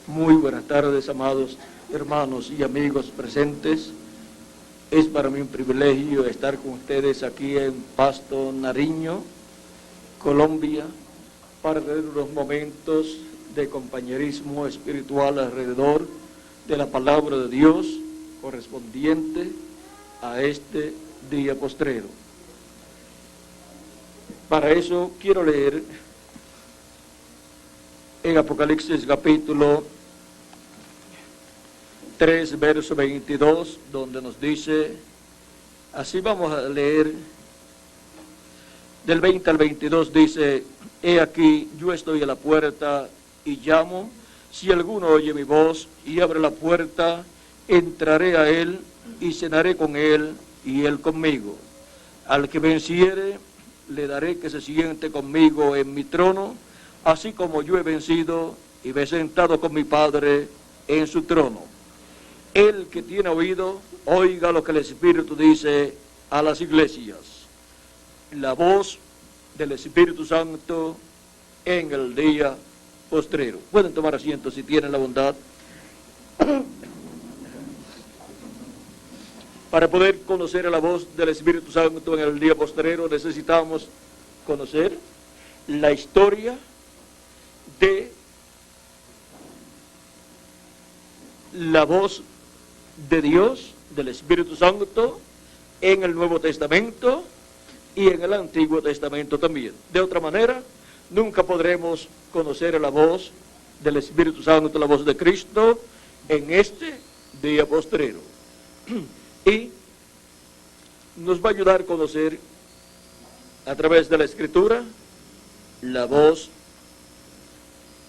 Muy buenas tardes, amados hermanos y amigos presentes. Es para mí un privilegio estar con ustedes aquí en Pasto, Nariño, Colombia, para tener unos momentos de compañerismo espiritual alrededor de la palabra de Dios correspondiente a este día postrero. Para eso quiero leer en Apocalipsis capítulo 3, verso 22, donde nos dice, así vamos a leer, del 20 al 22 dice, he aquí, yo estoy a la puerta y llamo, si alguno oye mi voz y abre la puerta, entraré a él y cenaré con él y él conmigo. Al que venciere, le daré que se siente conmigo en mi trono, así como yo he vencido y me he sentado con mi Padre en su trono. El que tiene oído, oiga lo que el Espíritu dice a las iglesias. La voz del Espíritu Santo en el día postrero. Pueden tomar asiento si tienen la bondad. Para poder conocer a la voz del Espíritu Santo en el día postrero necesitamos conocer la historia de la voz de Dios, del Espíritu Santo, en el Nuevo Testamento y en el Antiguo Testamento también. De otra manera, nunca podremos conocer la voz del Espíritu Santo, la voz de Cristo, en este día postrero. Y nos va a ayudar a conocer, a través de la Escritura, la voz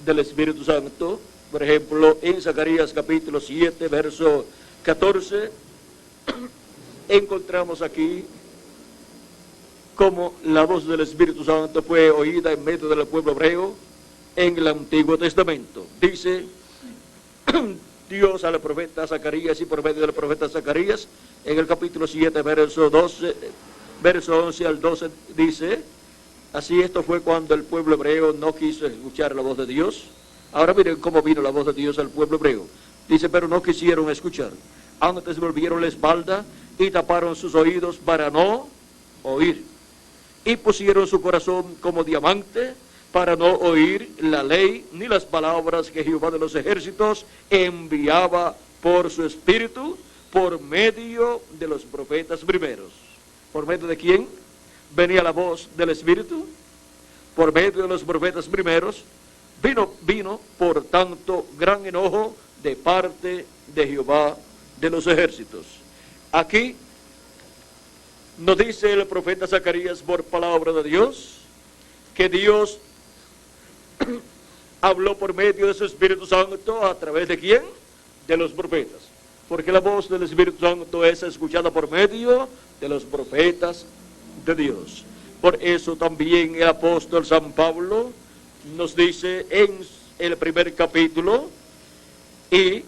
del Espíritu Santo. Por ejemplo, en Zacarías capítulo 7, verso 14, encontramos aquí cómo la voz del Espíritu Santo fue oída en medio del pueblo hebreo en el Antiguo Testamento. Dice Dios al profeta Zacarías y por medio del profeta Zacarías, en el capítulo 7, verso 11 al 12, dice, así esto fue cuando el pueblo hebreo no quiso escuchar la voz de Dios. Ahora miren cómo vino la voz de Dios al pueblo hebreo. Dice, pero no quisieron escuchar. Antes volvieron la espalda y taparon sus oídos para no oír. Y pusieron su corazón como diamante para no oír la ley ni las palabras que Jehová de los ejércitos enviaba por su espíritu por medio de los profetas primeros. ¿Por medio de quién venía la voz del Espíritu? Por medio de los profetas primeros. Vino, por tanto, gran enojo de parte de Jehová de los ejércitos. Aquí nos dice el profeta Zacarías por palabra de Dios, que Dios habló por medio de su Espíritu Santo, ¿a través de quién? De los profetas. Porque la voz del Espíritu Santo es escuchada por medio de los profetas de Dios. Por eso también el apóstol San Pablo nos dice en el primer capítulo, y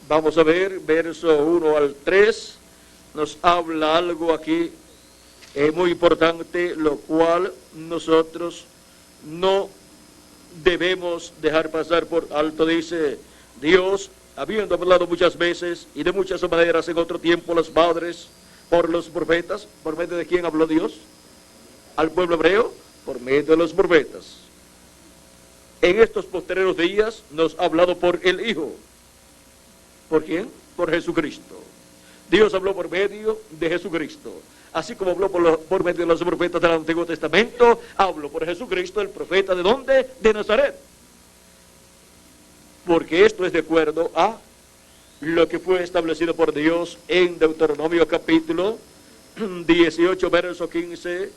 vamos a ver, verso 1 al 3, nos habla algo aquí muy importante, lo cual nosotros no debemos dejar pasar por alto. Dice, Dios, habiendo hablado muchas veces y de muchas maneras en otro tiempo los padres por los profetas, ¿por medio de quién habló Dios al pueblo hebreo? Por medio de los profetas. En estos postreros días nos ha hablado por el Hijo. ¿Por quién? Por Jesucristo. Dios habló por medio de Jesucristo. Así como habló por medio de los profetas del Antiguo Testamento, habló por Jesucristo, el profeta ¿de dónde? De Nazaret. Porque esto es de acuerdo a lo que fue establecido por Dios en Deuteronomio capítulo 18, verso 15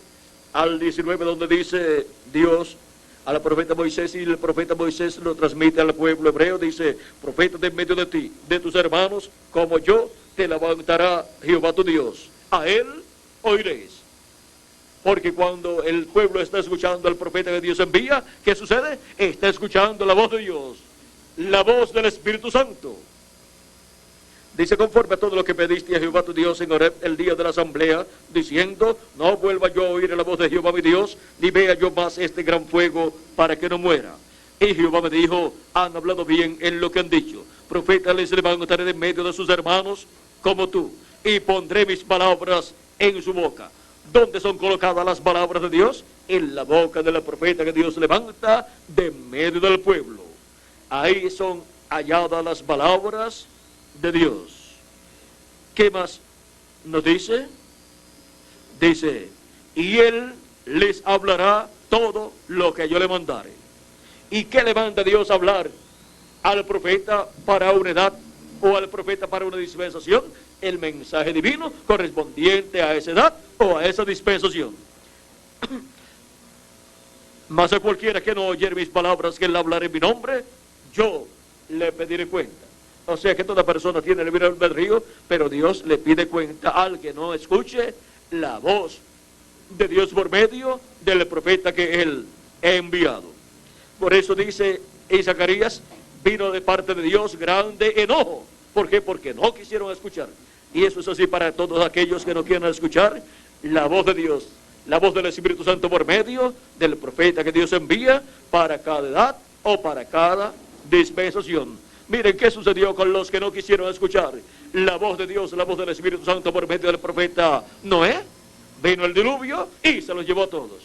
al 19, donde dice Dios al profeta Moisés, y el profeta Moisés lo transmite al pueblo hebreo, dice, profeta de en medio de ti, de tus hermanos, como yo, te levantará Jehová tu Dios. A él oiréis. Porque cuando el pueblo está escuchando al profeta que Dios envía, ¿qué sucede? Está escuchando la voz de Dios, la voz del Espíritu Santo. Dice, conforme a todo lo que pediste a Jehová tu Dios en Horeb el día de la asamblea, diciendo, no vuelva yo a oír la voz de Jehová mi Dios, ni vea yo más este gran fuego para que no muera. Y Jehová me dijo, han hablado bien en lo que han dicho. Profetas les levantaré de medio de sus hermanos como tú, y pondré mis palabras en su boca. ¿Dónde son colocadas las palabras de Dios? En la boca de la profeta que Dios levanta de medio del pueblo. Ahí son halladas las palabras de Dios. ¿Qué más nos dice? Dice, y él les hablará todo lo que yo le mandare. ¿Y qué le manda Dios a hablar al profeta para una edad o al profeta para una dispensación? El mensaje divino correspondiente a esa edad o a esa dispensación. Mas a cualquiera que no oyere mis palabras, que él hablaré en mi nombre, yo le pediré cuenta. O sea que toda persona tiene el libre albedrío, pero Dios le pide cuenta al que no escuche la voz de Dios por medio del profeta que él ha enviado. Por eso dice en Zacarías, vino de parte de Dios grande enojo. ¿Por qué? Porque no quisieron escuchar. Y eso es así para todos aquellos que no quieren escuchar la voz de Dios, la voz del Espíritu Santo por medio del profeta que Dios envía para cada edad o para cada dispensación. Miren qué sucedió con los que no quisieron escuchar la voz de Dios, la voz del Espíritu Santo por medio del profeta Noé. Vino el diluvio y se los llevó a todos.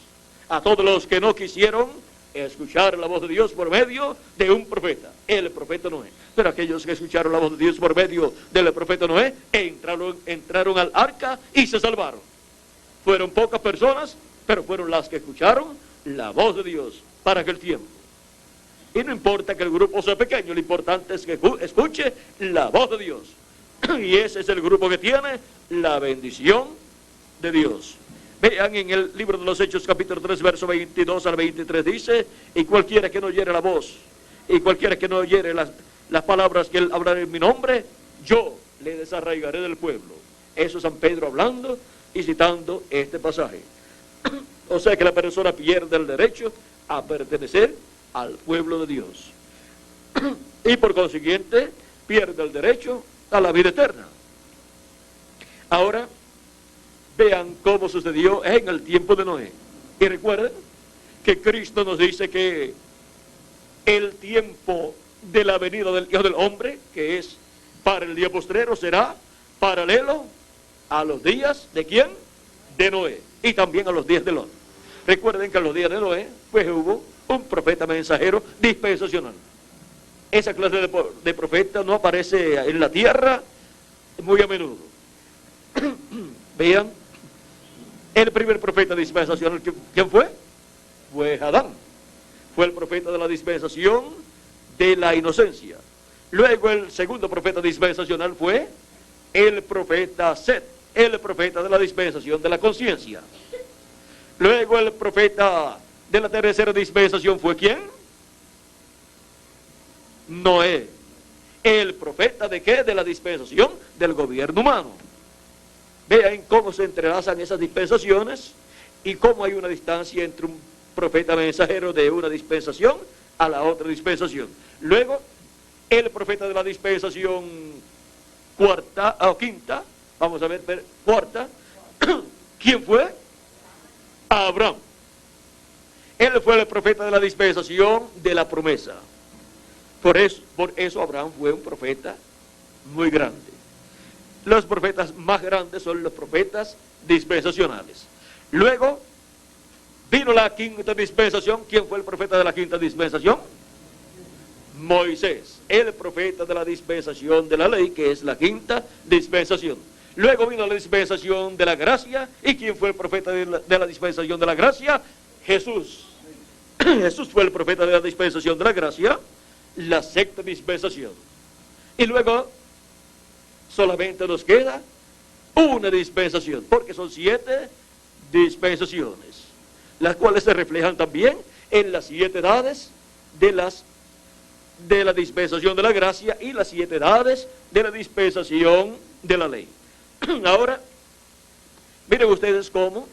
A todos los que no quisieron escuchar la voz de Dios por medio de un profeta, el profeta Noé. Pero aquellos que escucharon la voz de Dios por medio del profeta Noé, entraron al arca y se salvaron. Fueron pocas personas, pero fueron las que escucharon la voz de Dios para aquel tiempo. Y no importa que el grupo sea pequeño, lo importante es que escuche la voz de Dios. Y ese es el grupo que tiene la bendición de Dios. Vean en el libro de los Hechos, capítulo 3, verso 22 al 23, dice, y cualquiera que no oyere la voz, y cualquiera que no oyere las palabras que él hablará en mi nombre, yo le desarraigaré del pueblo. Eso es San Pedro hablando y citando este pasaje. O sea que la persona pierde el derecho a pertenecer al pueblo de Dios. Y por consiguiente, pierde el derecho a la vida eterna. Ahora, vean cómo sucedió en el tiempo de Noé. Y recuerden que Cristo nos dice que el tiempo de la venida del Hijo del Hombre, que es para el día postrero, será paralelo a los días ¿de quién? De Noé. Y también a los días de Lot. Recuerden que en los días de Noé, pues hubo un profeta mensajero dispensacional. Esa clase de profeta no aparece en la tierra muy a menudo. Vean, el primer profeta dispensacional, ¿quién fue? Fue Adán. Fue el profeta de la dispensación de la inocencia. Luego el segundo profeta dispensacional fue el profeta Set, el profeta de la dispensación de la conciencia. Luego el profeta de la tercera dispensación fue ¿quién? Noé. El profeta ¿de qué? De la dispensación del gobierno humano. Vean cómo se entrelazan esas dispensaciones y cómo hay una distancia entre un profeta mensajero de una dispensación a la otra dispensación. Luego, el profeta de la dispensación cuarta o quinta, vamos a ver, cuarta, ¿quién fue? Abraham. Él fue el profeta de la dispensación de la promesa. Por eso Abraham fue un profeta muy grande. Los profetas más grandes son los profetas dispensacionales. Luego vino la quinta dispensación. ¿Quién fue el profeta de la quinta dispensación? Moisés, el profeta de la dispensación de la ley, que es la quinta dispensación. Luego vino la dispensación de la gracia. ¿Y quién fue el profeta de la dispensación de la gracia? Jesús. Jesús fue el profeta de la dispensación de la gracia, la sexta dispensación. Y luego solamente nos queda una dispensación, porque son 7 dispensaciones, las cuales se reflejan también en las 7 edades de la dispensación de la gracia y las 7 edades de la dispensación de la ley. Ahora, miren ustedes cómo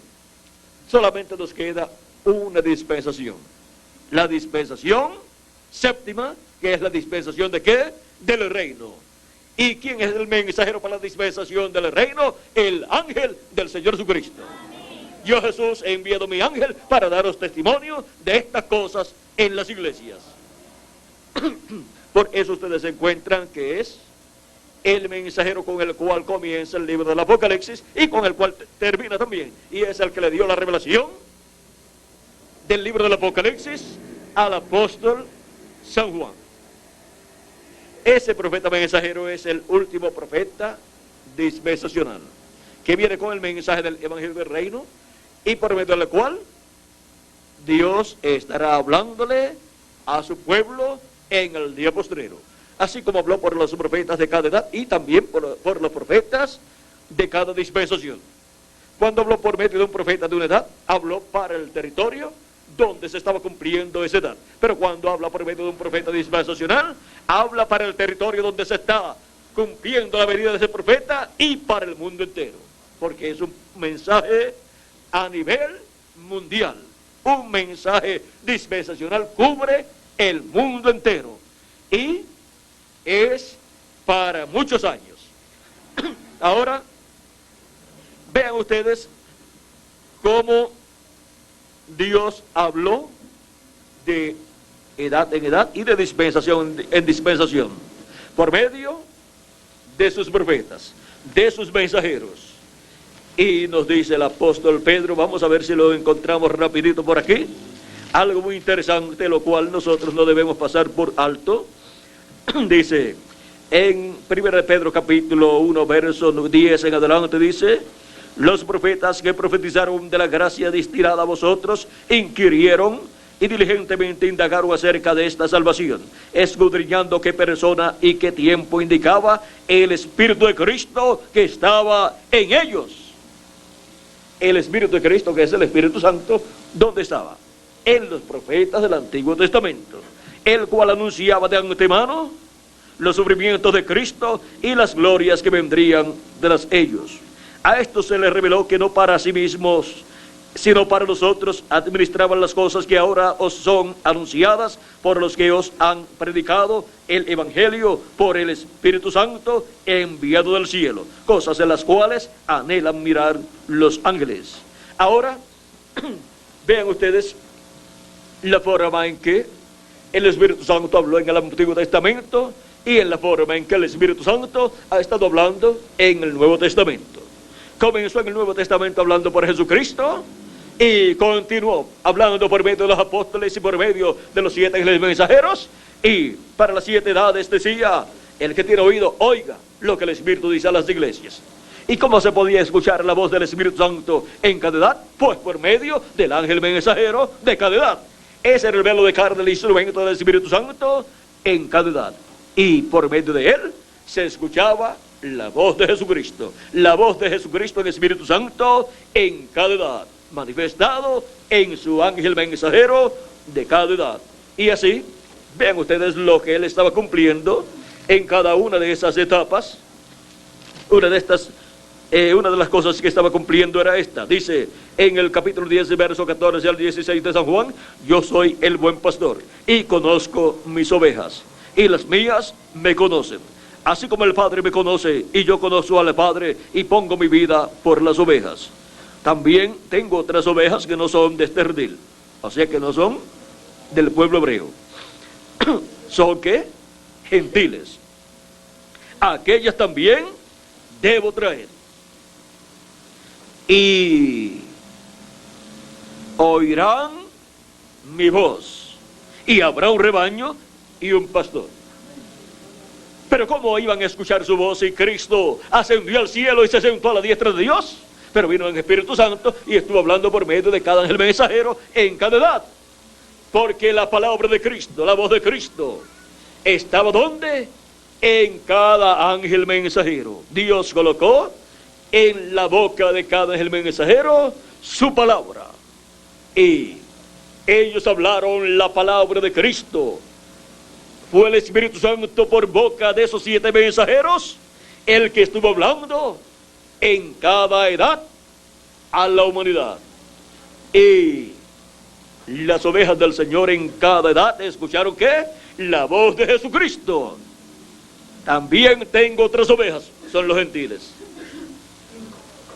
solamente nos queda una dispensación. La dispensación séptima, que es la dispensación ¿de qué? Del reino. ¿Y quién es el mensajero para la dispensación del reino? El ángel del Señor Jesucristo. Yo, Jesús, he enviado mi ángel para daros testimonio de estas cosas en las iglesias. Por eso ustedes encuentran que es el mensajero con el cual comienza el libro del Apocalipsis y con el cual termina también. Y es el que le dio la revelación del libro del Apocalipsis al apóstol San Juan. Ese profeta mensajero es el último profeta dispensacional, que viene con el mensaje del Evangelio del Reino y por medio del cual Dios estará hablándole a su pueblo en el día postrero. Así como habló por los profetas de cada edad y también por los profetas de cada dispensación. Cuando habló por medio de un profeta de una edad, habló para el territorio donde se estaba cumpliendo esa edad. Pero cuando habla por medio de un profeta dispensacional, habla para el territorio donde se está cumpliendo la venida de ese profeta y para el mundo entero. Porque es un mensaje a nivel mundial. Un mensaje dispensacional cubre el mundo entero. Y es para muchos años. Ahora, vean ustedes cómo Dios habló de edad en edad y de dispensación en dispensación, por medio de sus profetas, de sus mensajeros. Y nos dice el apóstol Pedro, vamos a ver si lo encontramos rapidito por aquí, algo muy interesante, lo cual nosotros no debemos pasar por alto. Dice, en 1 Pedro capítulo 1, verso 10 en adelante, dice: los profetas que profetizaron de la gracia destinada a vosotros inquirieron y diligentemente indagaron acerca de esta salvación, escudriñando qué persona y qué tiempo indicaba el Espíritu de Cristo que estaba en ellos. El Espíritu de Cristo, que es el Espíritu Santo, ¿dónde estaba? En los profetas del Antiguo Testamento, el cual anunciaba de antemano los sufrimientos de Cristo y las glorias que vendrían tras ellos. A esto se les reveló que no para sí mismos, sino para nosotros administraban las cosas que ahora os son anunciadas por los que os han predicado el Evangelio por el Espíritu Santo enviado del cielo, cosas en las cuales anhelan mirar los ángeles. Ahora, vean ustedes la forma en que el Espíritu Santo habló en el Antiguo Testamento y en la forma en que el Espíritu Santo ha estado hablando en el Nuevo Testamento. Comenzó en el Nuevo Testamento hablando por Jesucristo y continuó hablando por medio de los apóstoles y por medio de los 7 ángeles mensajeros. Y para las 7 edades decía: el que tiene oído, oiga lo que el Espíritu dice a las iglesias. ¿Y cómo se podía escuchar la voz del Espíritu Santo en cada edad? Pues por medio del ángel mensajero de cada edad. Ese era el velo de carne, el instrumento del Espíritu Santo en cada edad. Y por medio de él se escuchaba la voz de Jesucristo. La voz de Jesucristo en el Espíritu Santo en cada edad, manifestado en su ángel mensajero de cada edad. Y así, vean ustedes lo que él estaba cumpliendo en cada una de esas etapas. Una de las cosas que estaba cumpliendo era esta. Dice en el capítulo 10, verso 14 al 16 de San Juan: yo soy el buen pastor y conozco mis ovejas, y las mías me conocen, así como el Padre me conoce y yo conozco al Padre y pongo mi vida por las ovejas. También tengo otras ovejas que no son de este redil, o sea que no son del pueblo hebreo. ¿Son qué? Gentiles. Aquellas también debo traer. Y oirán mi voz, y habrá un rebaño y un pastor. Pero ¿cómo iban a escuchar su voz si Cristo ascendió al cielo y se sentó a la diestra de Dios? Pero vino en Espíritu Santo y estuvo hablando por medio de cada ángel mensajero en cada edad. Porque la palabra de Cristo, la voz de Cristo, ¿estaba dónde? En cada ángel mensajero. Dios colocó en la boca de cada ángel mensajero su palabra. Y ellos hablaron la palabra de Cristo. Fue el Espíritu Santo por boca de esos 7 mensajeros el que estuvo hablando en cada edad a la humanidad. Y las ovejas del Señor en cada edad escucharon ¿qué? La voz de Jesucristo. También tengo otras ovejas, son los gentiles,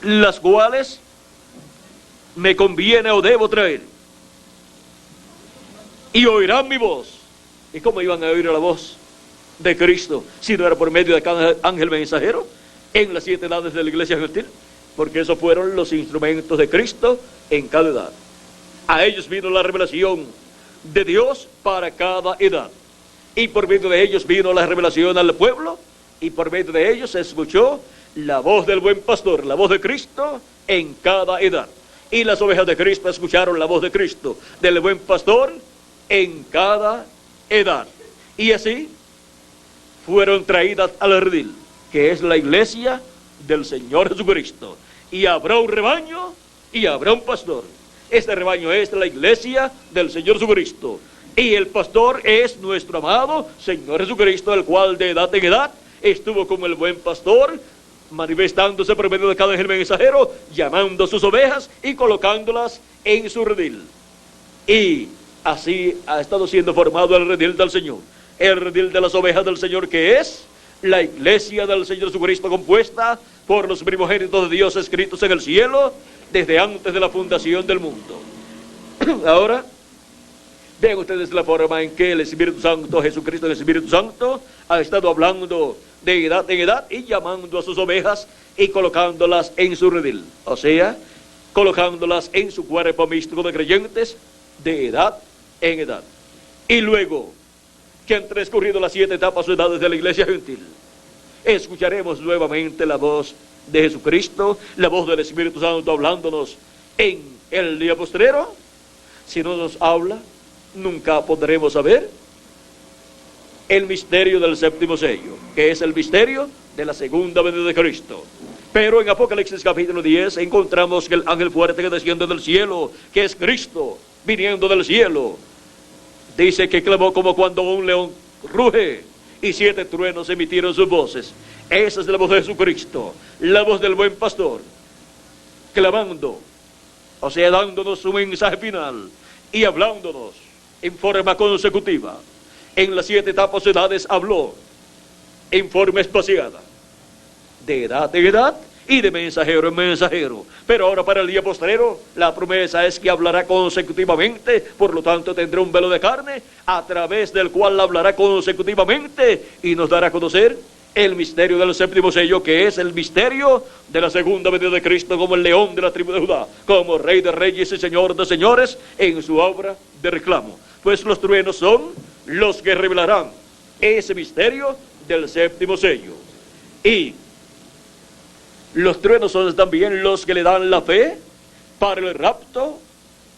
las cuales me conviene o debo traer, y oirán mi voz, ¿Y cómo iban a oír la voz de Cristo si no era por medio de cada ángel mensajero en las 7 edades de la iglesia gentil? Porque esos fueron los instrumentos de Cristo en cada edad. A ellos vino la revelación de Dios para cada edad. Y por medio de ellos vino la revelación al pueblo, y por medio de ellos se escuchó la voz del buen pastor, la voz de Cristo en cada edad. Y las ovejas de Cristo escucharon la voz de Cristo, del buen pastor, en cada edad. Y así fueron traídas al redil, que es la iglesia del Señor Jesucristo. Y habrá un rebaño y habrá un pastor. Este rebaño es la iglesia del Señor Jesucristo. Y el pastor es nuestro amado Señor Jesucristo, el cual de edad en edad estuvo como el buen pastor, manifestándose por medio de cada ángel mensajero, llamando a sus ovejas y colocándolas en su redil. Y así ha estado siendo formado el redil del Señor, el redil de las ovejas del Señor, que es la iglesia del Señor Jesucristo, compuesta por los primogénitos de Dios escritos en el cielo desde antes de la fundación del mundo. Ahora, vean ustedes la forma en que el Espíritu Santo, Jesucristo, el Espíritu Santo, ha estado hablando de edad en edad y llamando a sus ovejas y colocándolas en su redil. O sea, colocándolas en su cuerpo místico de creyentes de edad en edad. Y luego que han transcurrido las 7 etapas o edades de la iglesia gentil, escucharemos nuevamente la voz de Jesucristo, la voz del Espíritu Santo hablándonos en el día postrero. Si no nos habla, nunca podremos saber el misterio del séptimo sello, que es el misterio de la segunda venida de Cristo. Pero en Apocalipsis capítulo 10 encontramos que el ángel fuerte que desciende del cielo, que es Cristo viniendo del cielo, dice que clamó como cuando un león ruge, y 7 truenos emitieron sus voces. Esa es la voz de Jesucristo, la voz del buen pastor, clamando, o sea, dándonos su mensaje final y hablándonos en forma consecutiva. En las 7 etapas o edades habló en forma espaciada, de edad en edad y de mensajero en mensajero. Pero ahora para el día postrero, la promesa es que hablará consecutivamente, por lo tanto tendrá un velo de carne, a través del cual hablará consecutivamente y nos dará a conocer el misterio del séptimo sello, que es el misterio de la segunda venida de Cristo como el león de la tribu de Judá, como Rey de reyes y Señor de señores en su obra de reclamo. Pues los truenos son los que revelarán ese misterio del séptimo sello. Y los truenos son también los que le dan la fe para el rapto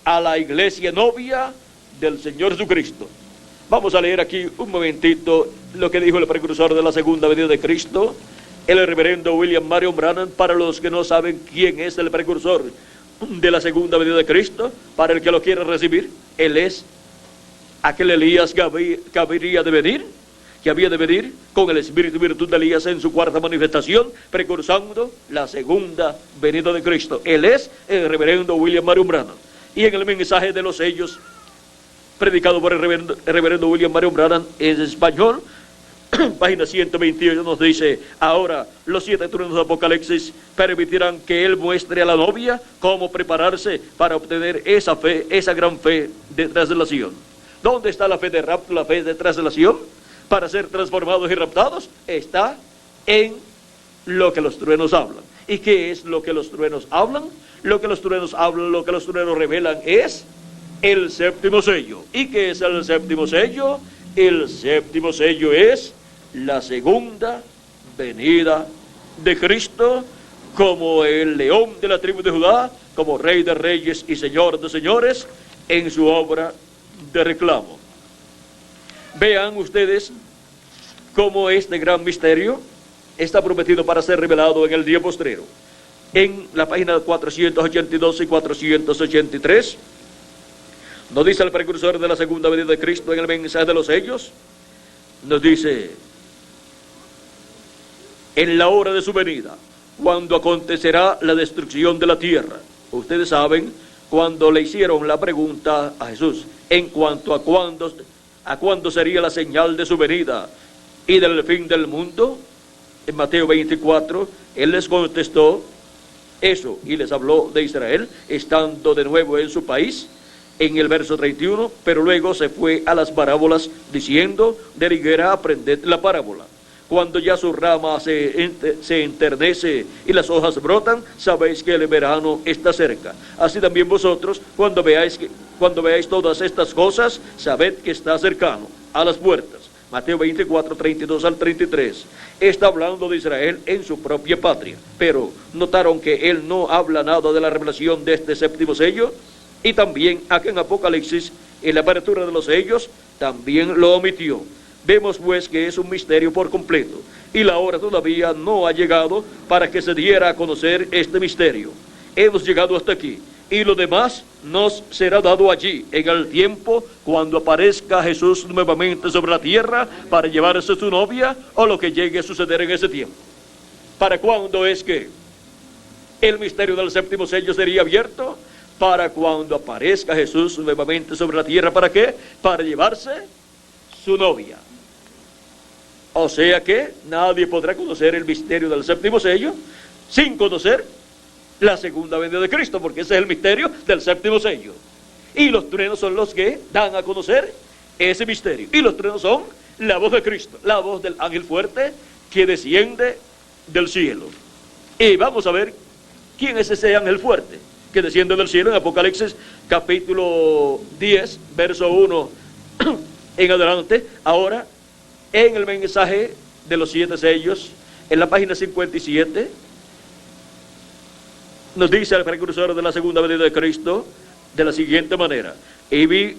a la iglesia novia del Señor Jesucristo. Vamos a leer aquí un momentito lo que dijo el precursor de la segunda venida de Cristo, el reverendo William Marion Branham. Para los que no saben quién es el precursor de la segunda venida de Cristo, para el que lo quiera recibir, él es aquel Elías que había de venir con el espíritu y virtud de Elías en su cuarta manifestación, precursando la segunda venida de Cristo. Él es el reverendo William Marion Branham. Y en el mensaje de los sellos, predicado por el reverendo William Marion Branham en español, página 128, nos dice: ahora los 7 truenos de Apocalipsis permitirán que él muestre a la novia cómo prepararse para obtener esa fe, esa gran fe de traslación. ¿Dónde está la fe de rapto, la fe de traslación? Para ser transformados y raptados, está en lo que los truenos hablan. ¿Y qué es lo que los truenos hablan? Lo que los truenos hablan, lo que los truenos revelan es el séptimo sello. ¿Y qué es el séptimo sello? El séptimo sello es la segunda venida de Cristo como el león de la tribu de Judá, como Rey de reyes y Señor de señores en su obra de reclamo. Vean ustedes cómo este gran misterio está prometido para ser revelado en el día postrero. En la página 482 y 483 nos dice el precursor de la segunda venida de Cristo en el mensaje de los sellos, nos dice: en la hora de su venida, cuando acontecerá la destrucción de la tierra. Ustedes saben, cuando le hicieron la pregunta a Jesús en cuanto a cuándo sería la señal de su venida y del fin del mundo, en Mateo 24, él les contestó eso y les habló de Israel, estando de nuevo en su país, en el verso 31, pero luego se fue a las parábolas diciendo, de la higuera aprended la parábola. Cuando ya su rama se enternece y las hojas brotan, sabéis que el verano está cerca. Así también vosotros, cuando veáis todas estas cosas, sabed que está cercano, a las puertas. Mateo 24, 32 al 33. Está hablando de Israel en su propia patria. Pero notaron que él no habla nada de la revelación de este séptimo sello. Y también aquí en Apocalipsis, en la apertura de los sellos, también lo omitió. Vemos pues que es un misterio por completo, y la hora todavía no ha llegado para que se diera a conocer este misterio. Hemos llegado hasta aquí, y lo demás nos será dado allí, en el tiempo cuando aparezca Jesús nuevamente sobre la tierra para llevarse a su novia, o lo que llegue a suceder en ese tiempo. ¿Para cuándo es que el misterio del séptimo sello sería abierto? Para cuando aparezca Jesús nuevamente sobre la tierra. ¿Para qué? Para llevarse su novia. O sea que nadie podrá conocer el misterio del séptimo sello sin conocer la segunda venida de Cristo, porque ese es el misterio del séptimo sello. Y los truenos son los que dan a conocer ese misterio. Y los truenos son la voz de Cristo, la voz del ángel fuerte que desciende del cielo. Y vamos a ver quién es ese ángel fuerte que desciende del cielo en Apocalipsis capítulo 10, verso 1 en adelante. Ahora, en el mensaje de los 7 sellos, en la página 57, nos dice el precursor de la segunda venida de Cristo de la siguiente manera: y vi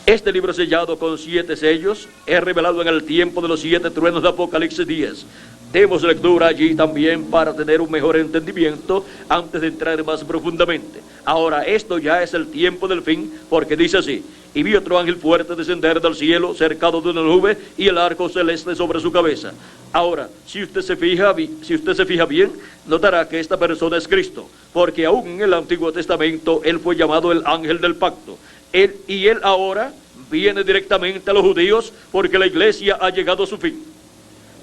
este libro sellado con 7 sellos, es revelado en el tiempo de los 7 truenos de Apocalipsis 10. Demos lectura allí también para tener un mejor entendimiento antes de entrar más profundamente. Ahora, esto ya es el tiempo del fin, porque dice así: y vi otro ángel fuerte descender del cielo, cercado de una nube, y el arco celeste sobre su cabeza. Ahora, si usted se fija bien, notará que esta persona es Cristo, porque aún en el Antiguo Testamento él fue llamado el ángel del pacto. Él ahora viene directamente a los judíos, porque la iglesia ha llegado a su fin.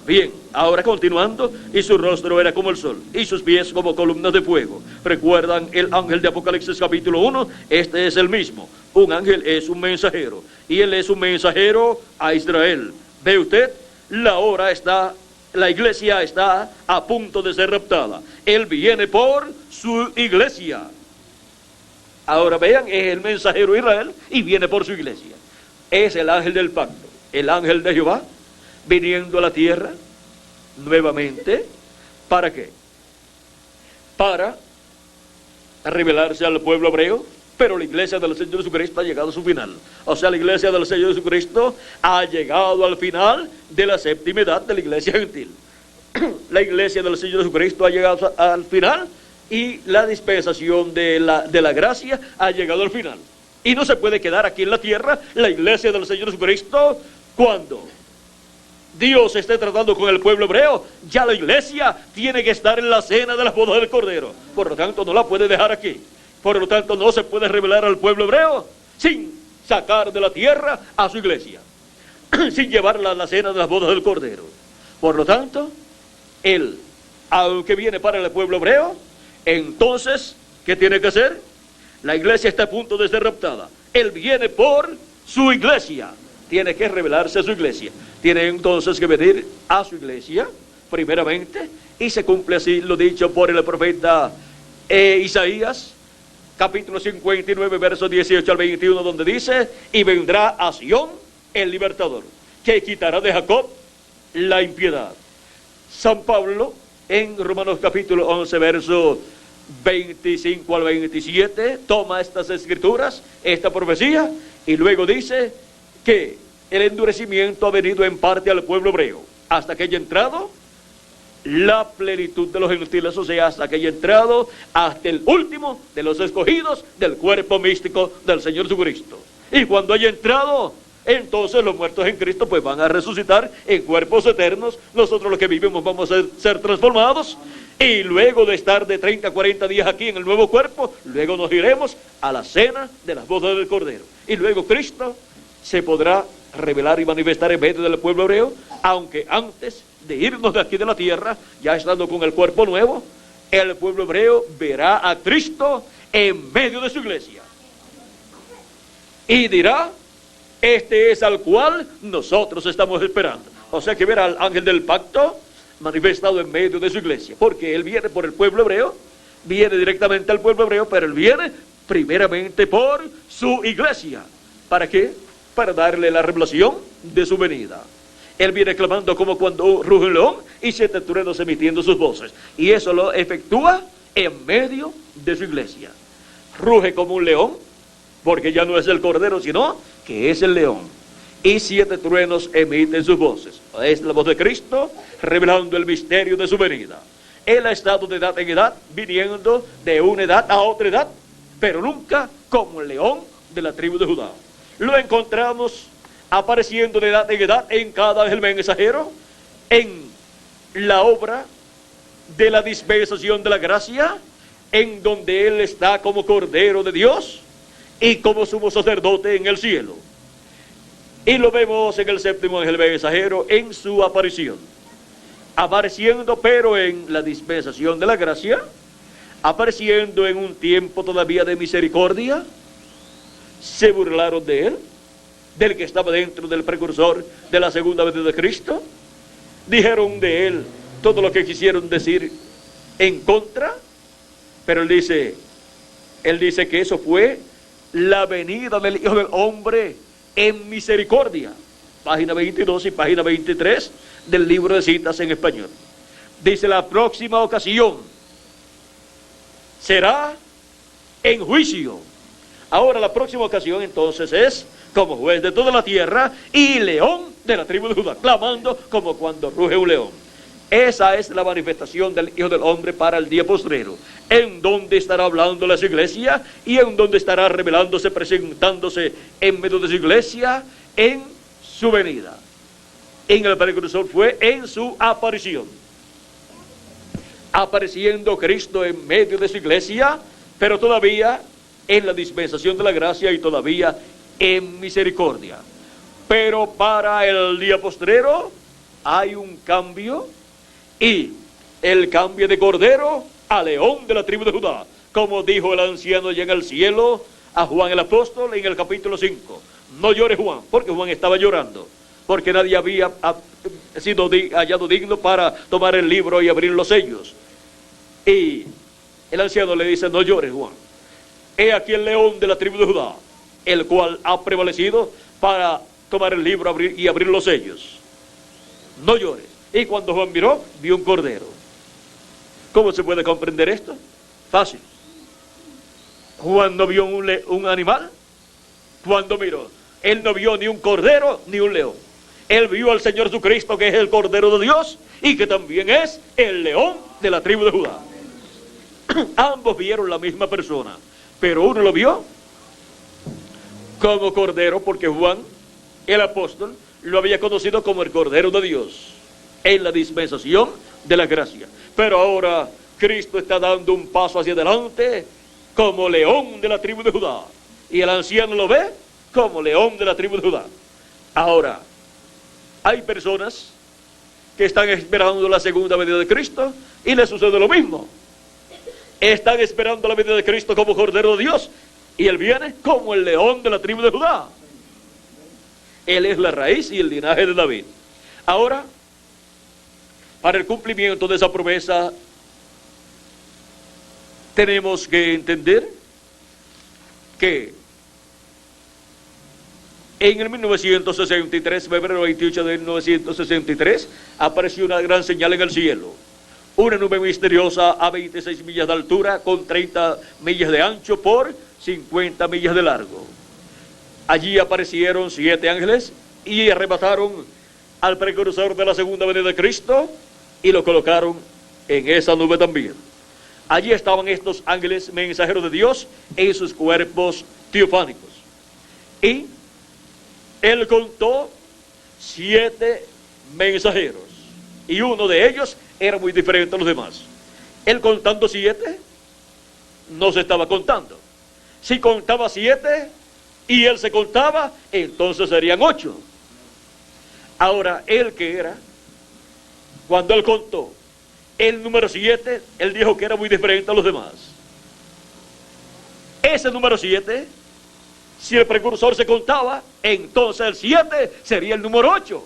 Bien, ahora continuando, y su rostro era como el sol, y sus pies como columnas de fuego. ¿Recuerdan el ángel de Apocalipsis capítulo 1? Este es el mismo. Un ángel es un mensajero, y él es un mensajero a Israel. ¿Ve usted? La iglesia está a punto de ser raptada. Él viene por su iglesia. Ahora vean, es el mensajero de Israel y viene por su iglesia. Es el ángel del pacto, el ángel de Jehová, viniendo a la tierra nuevamente. ¿Para qué? Para revelarse al pueblo hebreo. Pero la iglesia del Señor Jesucristo ha llegado a su final. O sea, la iglesia del Señor Jesucristo ha llegado al final de la séptima edad de la iglesia gentil. La iglesia del Señor Jesucristo ha llegado al final, y la dispensación de la gracia ha llegado al final. Y no se puede quedar aquí en la tierra la iglesia del Señor Jesucristo cuando Dios esté tratando con el pueblo hebreo. Ya la iglesia tiene que estar en la cena de las bodas del Cordero. Por lo tanto, no la puede dejar aquí. Por lo tanto, no se puede revelar al pueblo hebreo sin sacar de la tierra a su iglesia, sin llevarla a la cena de las bodas del Cordero. Por lo tanto, él, aunque viene para el pueblo hebreo, entonces, ¿qué tiene que hacer? La iglesia está a punto de ser raptada. Él viene por su iglesia. Tiene que revelarse a su iglesia. Tiene entonces que venir a su iglesia, primeramente, y se cumple así lo dicho por el profeta Isaías, capítulo 59, versos 18 al 21, donde dice: y vendrá a Sión el libertador, que quitará de Jacob la impiedad. San Pablo, en Romanos capítulo 11, verso 25 al 27, toma estas escrituras, esta profecía, y luego dice que el endurecimiento ha venido en parte al pueblo hebreo, hasta que haya entrado la plenitud de los gentiles, o sea, hasta que haya entrado hasta el último de los escogidos del cuerpo místico del Señor Jesucristo. Y cuando haya entrado, entonces los muertos en Cristo pues van a resucitar en cuerpos eternos. Nosotros los que vivimos vamos a ser transformados, y luego de estar de 30 a 40 días aquí en el nuevo cuerpo, luego nos iremos a la cena de las bodas del Cordero. Y luego Cristo se podrá revelar y manifestar en medio del pueblo hebreo Aunque antes de irnos de aquí de la tierra, ya estando con el cuerpo nuevo, el pueblo hebreo verá a Cristo en medio de su iglesia. Y dirá, este es al cual nosotros estamos esperando. O sea que verá al ángel del pacto manifestado en medio de su iglesia. Porque él viene por el pueblo hebreo, viene directamente al pueblo hebreo, pero él viene primeramente por su iglesia. ¿Para qué? Para darle la revelación de su venida. Él viene clamando como cuando ruge un león y 7 truenos emitiendo sus voces. Y eso lo efectúa en medio de su iglesia. Ruge como un león, porque ya no es el cordero, sino que es el león. Y 7 truenos emiten sus voces. Es la voz de Cristo revelando el misterio de su venida. Él ha estado de edad en edad, viniendo de una edad a otra edad, pero nunca como el león de la tribu de Judá. Lo encontramos apareciendo de edad en edad en cada ángel mensajero, en la obra de la dispensación de la gracia, en donde Él está como Cordero de Dios y como sumo sacerdote en el cielo. Y lo vemos en el 7º ángel mensajero en su aparición. Apareciendo pero en la dispensación de la gracia, apareciendo en un tiempo todavía de misericordia. Se burlaron de Él, del que estaba dentro del precursor de la segunda venida de Cristo. Dijeron de Él todo lo que quisieron decir en contra, pero Él dice que eso fue la venida del Hijo del Hombre en misericordia. Página 22 y página 23 del libro de citas en español. Dice, la próxima ocasión será en juicio. Ahora la próxima ocasión entonces es como juez de toda la tierra y león de la tribu de Judá, clamando como cuando ruge un león. Esa es la manifestación del Hijo del Hombre para el día postrero, en donde estará hablando la iglesia y en donde estará revelándose, presentándose en medio de su iglesia en su venida. En el precursor fue en su aparición, apareciendo Cristo en medio de su iglesia, pero todavía en la dispensación de la gracia y todavía en misericordia. Pero para el día postrero hay un cambio, y el cambio de cordero a león de la tribu de Judá, como dijo el anciano allá en el cielo a Juan el apóstol en el capítulo 5. No llore Juan, porque Juan estaba llorando, porque nadie había sido hallado digno para tomar el libro y abrir los sellos. Y el anciano le dice, no llores Juan, he aquí el león de la tribu de Judá, el cual ha prevalecido para tomar el libro y abrir los sellos. No llores. Y cuando Juan miró, vio un cordero. ¿Cómo se puede comprender esto? Fácil. Juan no vio un animal. Cuando miró, él no vio ni un cordero ni un león. Él vio al Señor Jesucristo, que es el Cordero de Dios y que también es el león de la tribu de Judá. Ambos vieron la misma persona, pero uno lo vio como cordero, porque Juan, el apóstol, lo había conocido como el Cordero de Dios en la dispensación de la gracia. Pero ahora Cristo está dando un paso hacia adelante como león de la tribu de Judá, y el anciano lo ve como león de la tribu de Judá. Ahora, hay personas que están esperando la segunda venida de Cristo y les sucede lo mismo. Están esperando la venida de Cristo como Cordero de Dios, y Él viene como el león de la tribu de Judá. Él es la raíz y el linaje de David. Ahora, para el cumplimiento de esa promesa, tenemos que entender que en el 1963, febrero 28 de 1963, apareció una gran señal en el cielo. Una nube misteriosa a 26 millas de altura, con 30 millas de ancho por 50 millas de largo. Allí aparecieron 7 ángeles y arrebataron al precursor de la segunda venida de Cristo y lo colocaron en esa nube también. Allí estaban estos ángeles mensajeros de Dios en sus cuerpos teofánicos. Y Él contó 7 mensajeros, y uno de ellos era muy diferente a los demás. Él contando 7, no se estaba contando. Si contaba 7 y él se contaba, entonces serían 8. Ahora, él que era, cuando él contó el número 7, él dijo que era muy diferente a los demás. Ese número 7, si el precursor se contaba, entonces el 7 sería el número 8.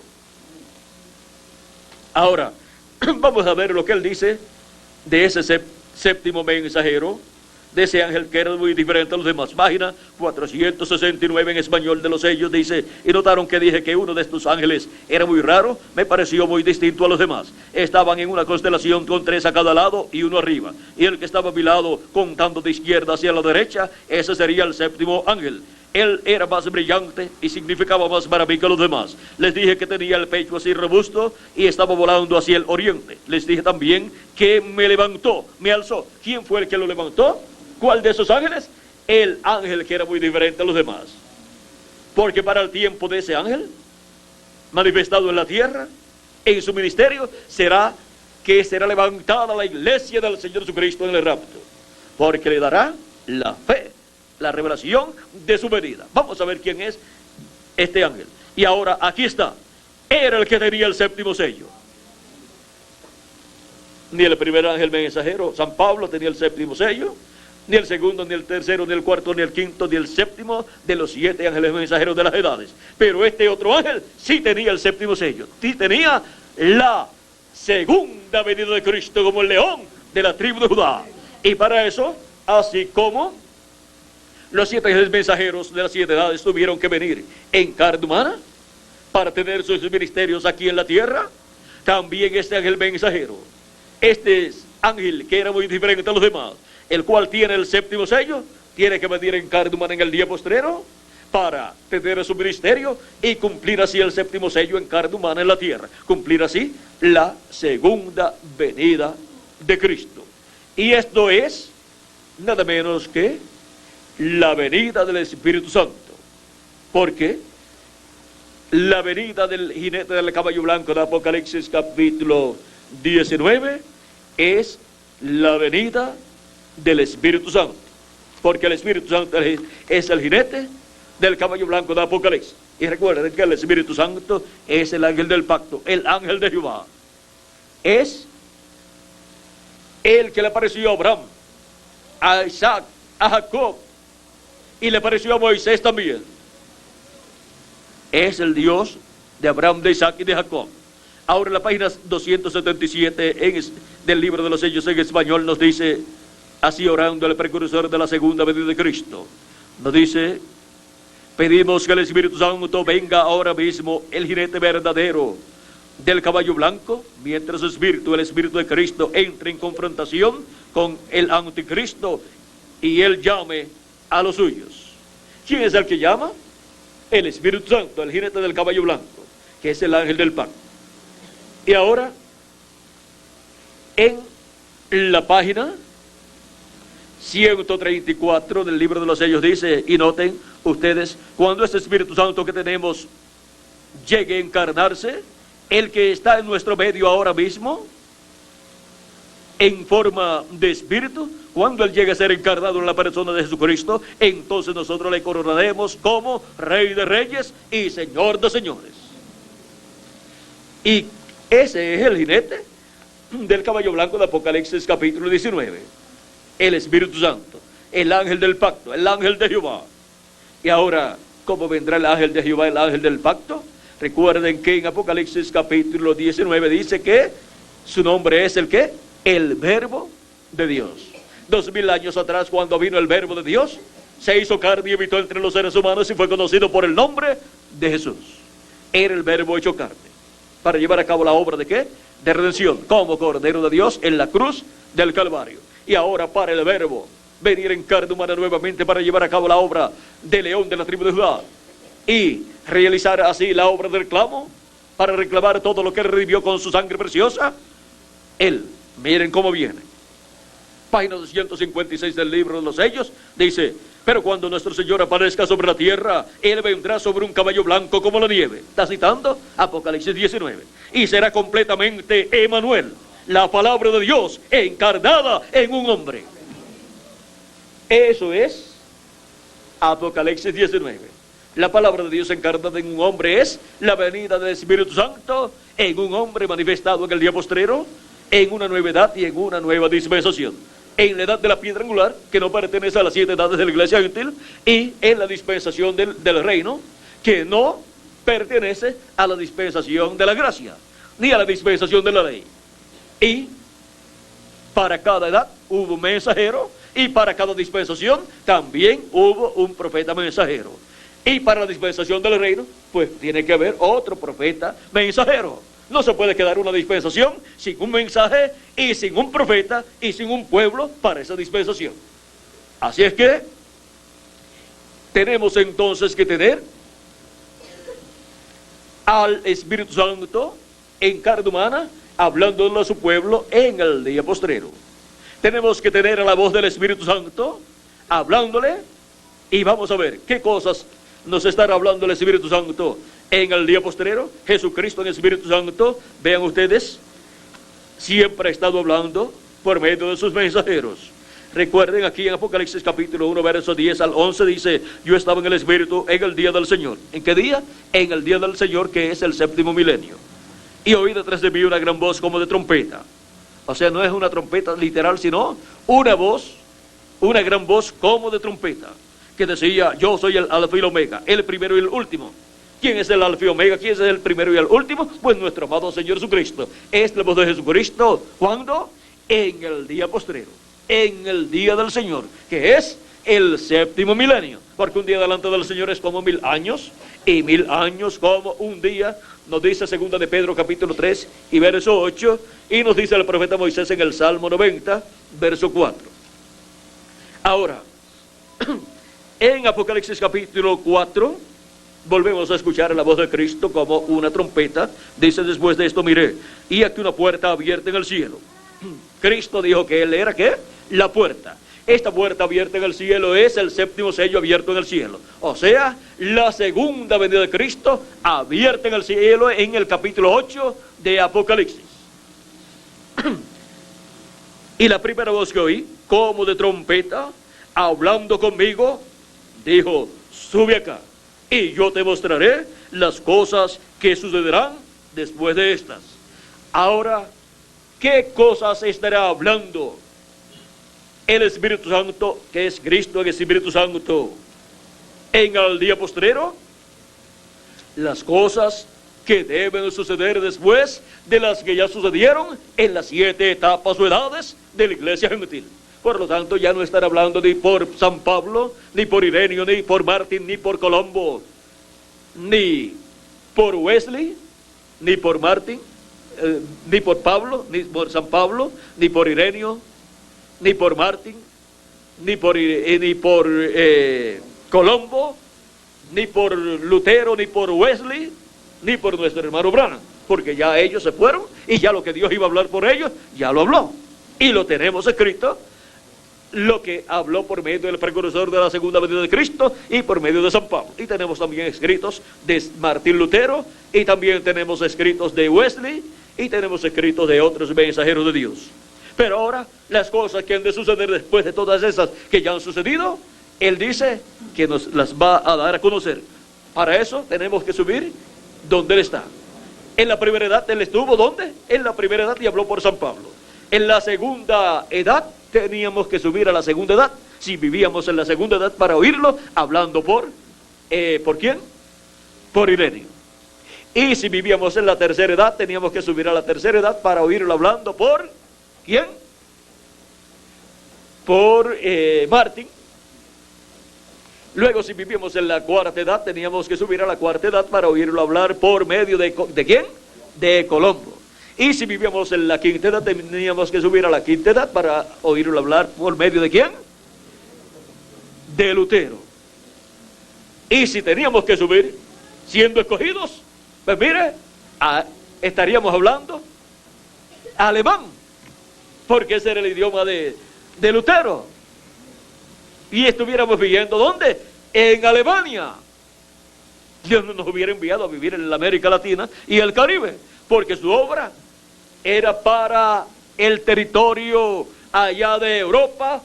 Ahora, vamos a ver lo que él dice de ese séptimo mensajero, de ese ángel que era muy diferente a los demás. Página 469 en español de los sellos dice: y notaron que dije que uno de estos ángeles era muy raro, me pareció muy distinto a los demás. Estaban en una constelación con 3 a cada lado y uno arriba. Y el que estaba a mi lado, contando de izquierda hacia la derecha, ese sería el séptimo ángel. Él era más brillante y significaba más para mí que los demás. Les dije que tenía el pecho así robusto y estaba volando hacia el oriente. Les dije también que me levantó, me alzó. ¿Quién fue el que lo levantó? ¿Cuál de esos ángeles? El ángel que era muy diferente a los demás. Porque para el tiempo de ese ángel, manifestado en la tierra, en su ministerio, será levantada la iglesia del Señor Jesucristo en el rapto. Porque le dará la fe, la revelación de su venida. Vamos a ver quién es este ángel. Y ahora aquí está. Era el que tenía el séptimo sello. Ni el primer ángel mensajero, San Pablo, tenía el séptimo sello. Ni el segundo, ni el tercero, ni el cuarto, ni el quinto, ni el séptimo de los 7 ángeles mensajeros de las edades. Pero este otro ángel sí tenía el séptimo sello. Sí tenía la segunda venida de Cristo como el león de la tribu de Judá. Y para eso, así como los 7 ángeles mensajeros de las 7 edades tuvieron que venir en carne humana para tener sus ministerios aquí en la tierra, también este ángel mensajero, este ángel que era muy diferente a los demás, el cual tiene el séptimo sello, tiene que venir en carne humana en el día postrero para tener su ministerio y cumplir así el séptimo sello en carne humana en la tierra, cumplir así la segunda venida de Cristo. Y esto es nada menos que la venida del Espíritu Santo, porque la venida del jinete del caballo blanco de Apocalipsis capítulo 19 es la venida del Espíritu Santo, porque el Espíritu Santo es el jinete del caballo blanco de Apocalipsis. Y recuerden que el Espíritu Santo es el ángel del pacto, el ángel de Jehová. Es el que le apareció a Abraham, a Isaac, a Jacob, y le apareció a Moisés también. Es el Dios de Abraham, de Isaac y de Jacob. Ahora en la página 277 del libro de los sellos en español nos dice, así orando el precursor de la segunda venida de Cristo, nos dice: pedimos que el Espíritu Santo venga ahora mismo, el jinete verdadero del caballo blanco, mientras el Espíritu de Cristo entre en confrontación con el anticristo y él llame a los suyos. ¿Quién es el que llama? El Espíritu Santo, el jinete del caballo blanco, que es el ángel del pacto. Y ahora, en la página 134 del libro de los sellos dice, y noten ustedes, cuando este Espíritu Santo que tenemos llegue a encarnarse, el que está en nuestro medio ahora mismo, en forma de espíritu, cuando él llegue a ser encarnado en la persona de Jesucristo, entonces nosotros le coronaremos como Rey de Reyes y Señor de Señores. Y ese es el jinete del caballo blanco de Apocalipsis capítulo 19. El Espíritu Santo, el ángel del pacto, el ángel de Jehová. Y ahora, ¿cómo vendrá el ángel de Jehová, el ángel del pacto? Recuerden que en Apocalipsis capítulo 19 dice que su nombre es el ¿qué? El Verbo de Dios. 2000 años atrás, cuando vino el Verbo de Dios, se hizo carne y habitó entre los seres humanos y fue conocido por el nombre de Jesús. Era el Verbo hecho carne, para llevar a cabo la obra de ¿qué? De redención, como Cordero de Dios en la cruz del Calvario. Y ahora para el Verbo venir en carne humana nuevamente para llevar a cabo la obra de León de la tribu de Judá y realizar así la obra del reclamo, para reclamar todo lo que él redimió con su sangre preciosa. Él, miren cómo viene. Página 256 del libro de los sellos dice: pero cuando nuestro Señor aparezca sobre la tierra, él vendrá sobre un caballo blanco como la nieve. Está citando Apocalipsis 19. Y será completamente Emmanuel, la palabra de Dios encarnada en un hombre. Eso es Apocalipsis 19. La palabra de Dios encarnada en un hombre es la venida del Espíritu Santo en un hombre manifestado en el día postrero, en una nueva edad y en una nueva dispensación. En la edad de la piedra angular, que no pertenece a las 7 edades de la iglesia gentil, y en la dispensación del reino, que no pertenece a la dispensación de la gracia, ni a la dispensación de la ley. Y para cada edad hubo un mensajero, y para cada dispensación también hubo un profeta mensajero. Y para la dispensación del reino, pues tiene que haber otro profeta mensajero. No se puede quedar una dispensación sin un mensaje y sin un profeta y sin un pueblo para esa dispensación. Así es que tenemos entonces que tener al Espíritu Santo en carne humana, hablándole a su pueblo en el día postrero. Tenemos que tener a la voz del Espíritu Santo hablándole, y vamos a ver qué cosas nos estará hablando el Espíritu Santo en el día postrero. Jesucristo en el Espíritu Santo, vean ustedes, siempre ha estado hablando por medio de sus mensajeros. Recuerden aquí en Apocalipsis capítulo 1, verso 10 al 11, dice: yo estaba en el Espíritu en el día del Señor. ¿En qué día? En el día del Señor, que es el séptimo milenio. Y oí detrás de mí una gran voz como de trompeta. O sea, no es una trompeta literal, sino una voz, una gran voz como de trompeta, que decía: yo soy el Alfa y el Omega, el primero y el último. ¿Quién es el Alfa y Omega? ¿Quién es el primero y el último? Pues nuestro amado Señor Jesucristo. Es la voz de Jesucristo. ¿Cuándo? En el día postrero, en el día del Señor, que es el séptimo milenio. Porque un día delante del Señor es como 1000 años, y 1000 años como un día. Nos dice segunda de Pedro capítulo 3 y verso 8, y nos dice el profeta Moisés en el Salmo 90, verso 4. Ahora, en Apocalipsis capítulo 4, volvemos a escuchar la voz de Cristo como una trompeta. Dice: después de esto miré, y aquí una puerta abierta en el cielo. Cristo dijo que Él era, ¿qué? La puerta. Esta puerta abierta en el cielo es el séptimo sello abierto en el cielo. O sea, la segunda venida de Cristo abierta en el cielo en el capítulo 8 de Apocalipsis. Y la primera voz que oí, como de trompeta, hablando conmigo, dijo: sube acá, y yo te mostraré las cosas que sucederán después de estas. Ahora, ¿qué cosas estará hablando el Espíritu Santo, que es Cristo en el Espíritu Santo, en el día postrero? Las cosas que deben suceder después de las que ya sucedieron en las 7 etapas o edades de la iglesia gentil. Por lo tanto, ya no estará hablando ni por San Pablo, ni por Ireneo, ni por Martín, ni por Colombo, ni por Wesley, ni por Martín, ni por Pablo, ni por San Pablo, ni por Ireneo, ni por Martín, ni por Colombo, ni por Lutero, ni por Wesley, ni por nuestro hermano Branham, porque ya ellos se fueron, y ya lo que Dios iba a hablar por ellos, ya lo habló, y lo tenemos escrito, lo que habló por medio del precursor de la segunda venida de Cristo y por medio de San Pablo. Y tenemos también escritos de Martín Lutero, y también tenemos escritos de Wesley, y tenemos escritos de otros mensajeros de Dios. Pero ahora, las cosas que han de suceder después de todas esas que ya han sucedido, Él dice que nos las va a dar a conocer. Para eso tenemos que subir donde Él está. En la primera edad Él estuvo, ¿dónde? En la primera edad, y habló por San Pablo. En la segunda edad teníamos que subir a la segunda edad, si vivíamos en la segunda edad, para oírlo hablando ¿por quién? Por Ireneo. Y si vivíamos en la tercera edad, teníamos que subir a la tercera edad para oírlo hablando ¿por quién? Por Martín. Luego, si vivíamos en la cuarta edad, teníamos que subir a la cuarta edad para oírlo hablar por medio ¿de quién? De Colombo. Y si vivíamos en la quinta edad, teníamos que subir a la quinta edad para oírlo hablar por medio ¿de quién? De Lutero. Y si teníamos que subir siendo escogidos, pues mire, estaríamos hablando alemán, porque ese era el idioma de Lutero. Y estuviéramos viviendo ¿dónde? En Alemania. Dios no nos hubiera enviado a vivir en la América Latina y el Caribe, porque su obra era para el territorio allá de Europa,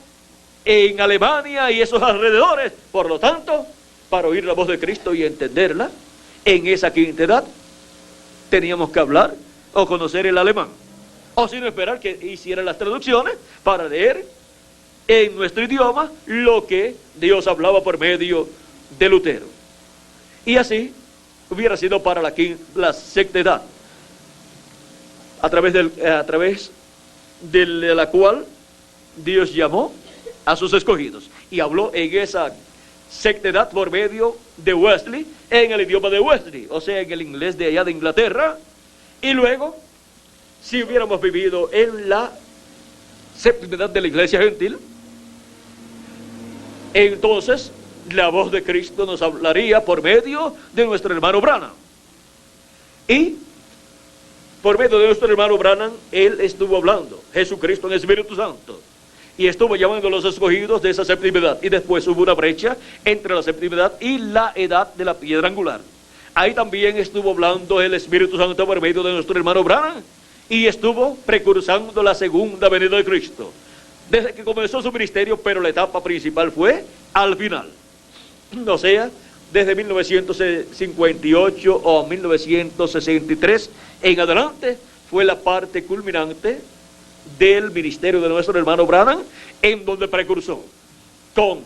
en Alemania y esos alrededores. Por lo tanto, para oír la voz de Cristo y entenderla, en esa quinta edad teníamos que hablar o conocer el alemán, o sin esperar que hicieran las traducciones para leer en nuestro idioma lo que Dios hablaba por medio de Lutero. Y así hubiera sido para la sexta edad, a través de la cual Dios llamó a sus escogidos y habló en esa sexta edad por medio de Wesley, en el idioma de Wesley, o sea, en el inglés de allá de Inglaterra. Y luego, si hubiéramos vivido en la séptima edad de la iglesia gentil, entonces la voz de Cristo nos hablaría por medio de nuestro hermano Branham. Y por medio de nuestro hermano Branham, él estuvo hablando, Jesucristo en el Espíritu Santo, y estuvo llamando a los escogidos de esa séptima edad. Y después hubo una brecha entre la séptima edad y la edad de la piedra angular. Ahí también estuvo hablando el Espíritu Santo por medio de nuestro hermano Branham, y estuvo precursando la segunda venida de Cristo desde que comenzó su ministerio, pero la etapa principal fue al final, o sea, desde 1958 o 1963 en adelante fue la parte culminante del ministerio de nuestro hermano Branham, en donde precursó con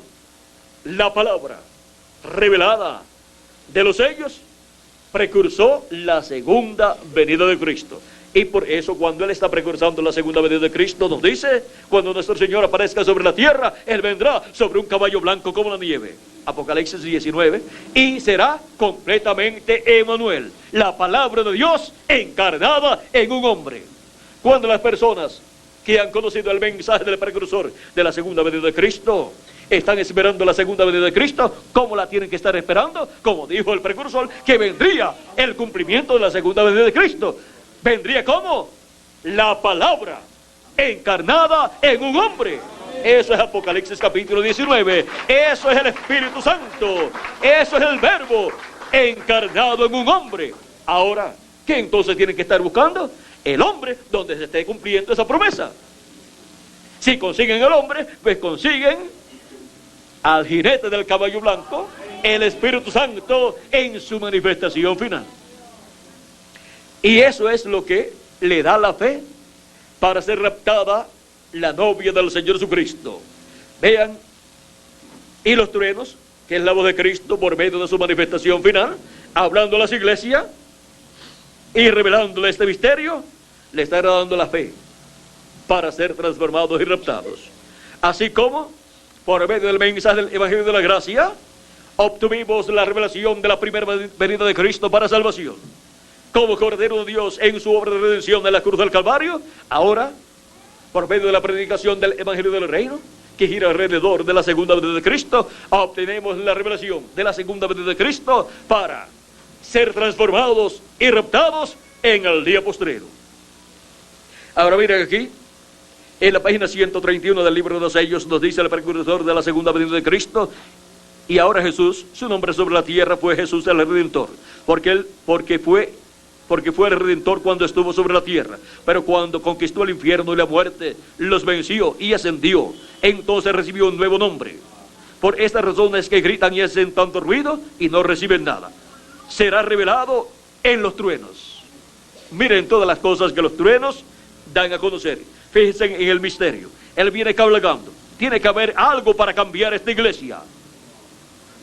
la palabra revelada de los sellos, precursó la segunda venida de Cristo. Y por eso, cuando Él está precursando la segunda venida de Cristo, nos dice, cuando nuestro Señor aparezca sobre la tierra, Él vendrá sobre un caballo blanco como la nieve. Apocalipsis 19, y será completamente Emmanuel, la palabra de Dios encarnada en un hombre. Cuando las personas que han conocido el mensaje del precursor de la segunda venida de Cristo están esperando la segunda venida de Cristo, ¿cómo la tienen que estar esperando? Como dijo el precursor, que vendría el cumplimiento de la segunda venida de Cristo. ¿Vendría cómo? La palabra encarnada en un hombre. Eso es Apocalipsis capítulo 19. Eso es el Espíritu Santo. Eso es el Verbo encarnado en un hombre. Ahora, ¿qué entonces tienen que estar buscando? El hombre donde se esté cumpliendo esa promesa. Si consiguen el hombre, pues consiguen al jinete del caballo blanco, el Espíritu Santo en su manifestación final. Y eso es lo que le da la fe para ser raptada la novia del Señor Jesucristo. Vean, y los truenos, que es la voz de Cristo por medio de su manifestación final, hablando a las iglesias y revelándole este misterio, le está dando la fe para ser transformados y raptados. Así como, por medio del mensaje del Evangelio de la Gracia, obtuvimos la revelación de la primera venida de Cristo para salvación, como Cordero de Dios en su obra de redención en la cruz del Calvario. Ahora, por medio de la predicación del Evangelio del Reino, que gira alrededor de la segunda venida de Cristo, obtenemos la revelación de la segunda venida de Cristo para ser transformados y raptados en el día postrero. Ahora miren aquí, en la página 131 del libro de los sellos, nos dice el precursor de la segunda venida de Cristo: y ahora Jesús, su nombre sobre la tierra fue Jesús el Redentor, porque fue el Redentor cuando estuvo sobre la tierra, pero cuando conquistó el infierno y la muerte, los venció y ascendió, entonces recibió un nuevo nombre. Por estas razones que gritan y hacen tanto ruido y no reciben nada. Será revelado en los truenos. Miren todas las cosas que los truenos dan a conocer. Fíjense en el misterio. Él viene cabalgando. Tiene que haber algo para cambiar esta iglesia.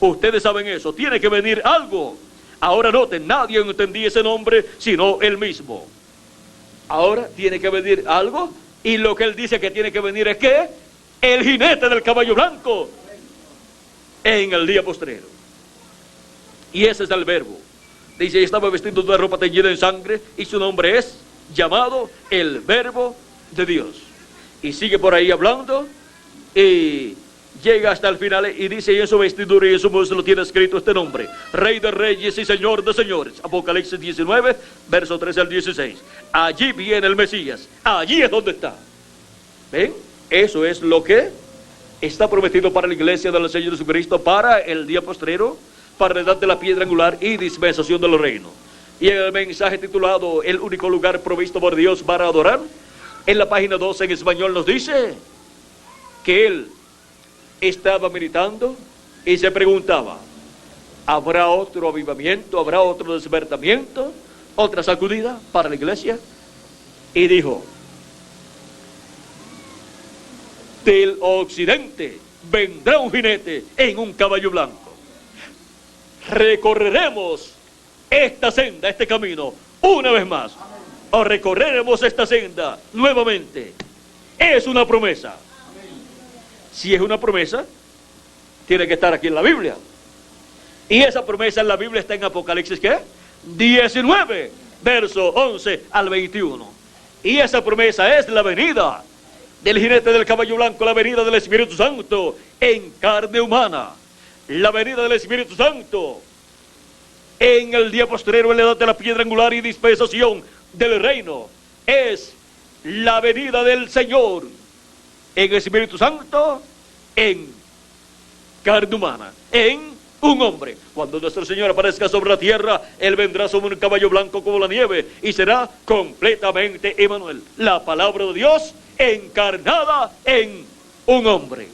Ustedes saben eso. Tiene que venir algo. Ahora noten, nadie entendía ese nombre sino él mismo. Ahora tiene que venir algo, y lo que él dice que tiene que venir es que el jinete del caballo blanco en el día postrero. Y ese es el Verbo. Dice, estaba vestido de una ropa teñida en sangre, y su nombre es llamado el Verbo de Dios. Y sigue por ahí hablando, y llega hasta el final y dice, y en su vestidura y en su muslo tiene escrito este nombre: Rey de Reyes y Señor de Señores. Apocalipsis 19, verso 13 al 16. Allí viene el Mesías. Allí es donde está. ¿Ven? Eso es lo que está prometido para la iglesia del Señor Jesucristo, para el día postrero, para la edad de la piedra angular y dispensación del reino. Y en el mensaje titulado El único lugar provisto por Dios para adorar, en la página 12 en español nos dice que él estaba meditando y se preguntaba: Habrá otro avivamiento, habrá otro despertamiento, otra sacudida para la iglesia. Y dijo: del occidente vendrá un jinete en un caballo blanco. Recorreremos esta senda, este camino, una vez más. O recorreremos esta senda nuevamente. Es una promesa. Si es una promesa, tiene que estar aquí en la Biblia. Y esa promesa en la Biblia está en Apocalipsis, ¿qué? 19, verso 11 al 21. Y esa promesa es la venida del jinete del caballo blanco, la venida del Espíritu Santo en carne humana. La venida del Espíritu Santo en el día postrero, en la edad de la piedra angular y dispensación del reino. Es la venida del Señor en Espíritu Santo en carne humana, en un hombre. Cuando nuestro Señor aparezca sobre la tierra, Él vendrá sobre un caballo blanco como la nieve y será completamente Emmanuel, la palabra de Dios encarnada en un hombre.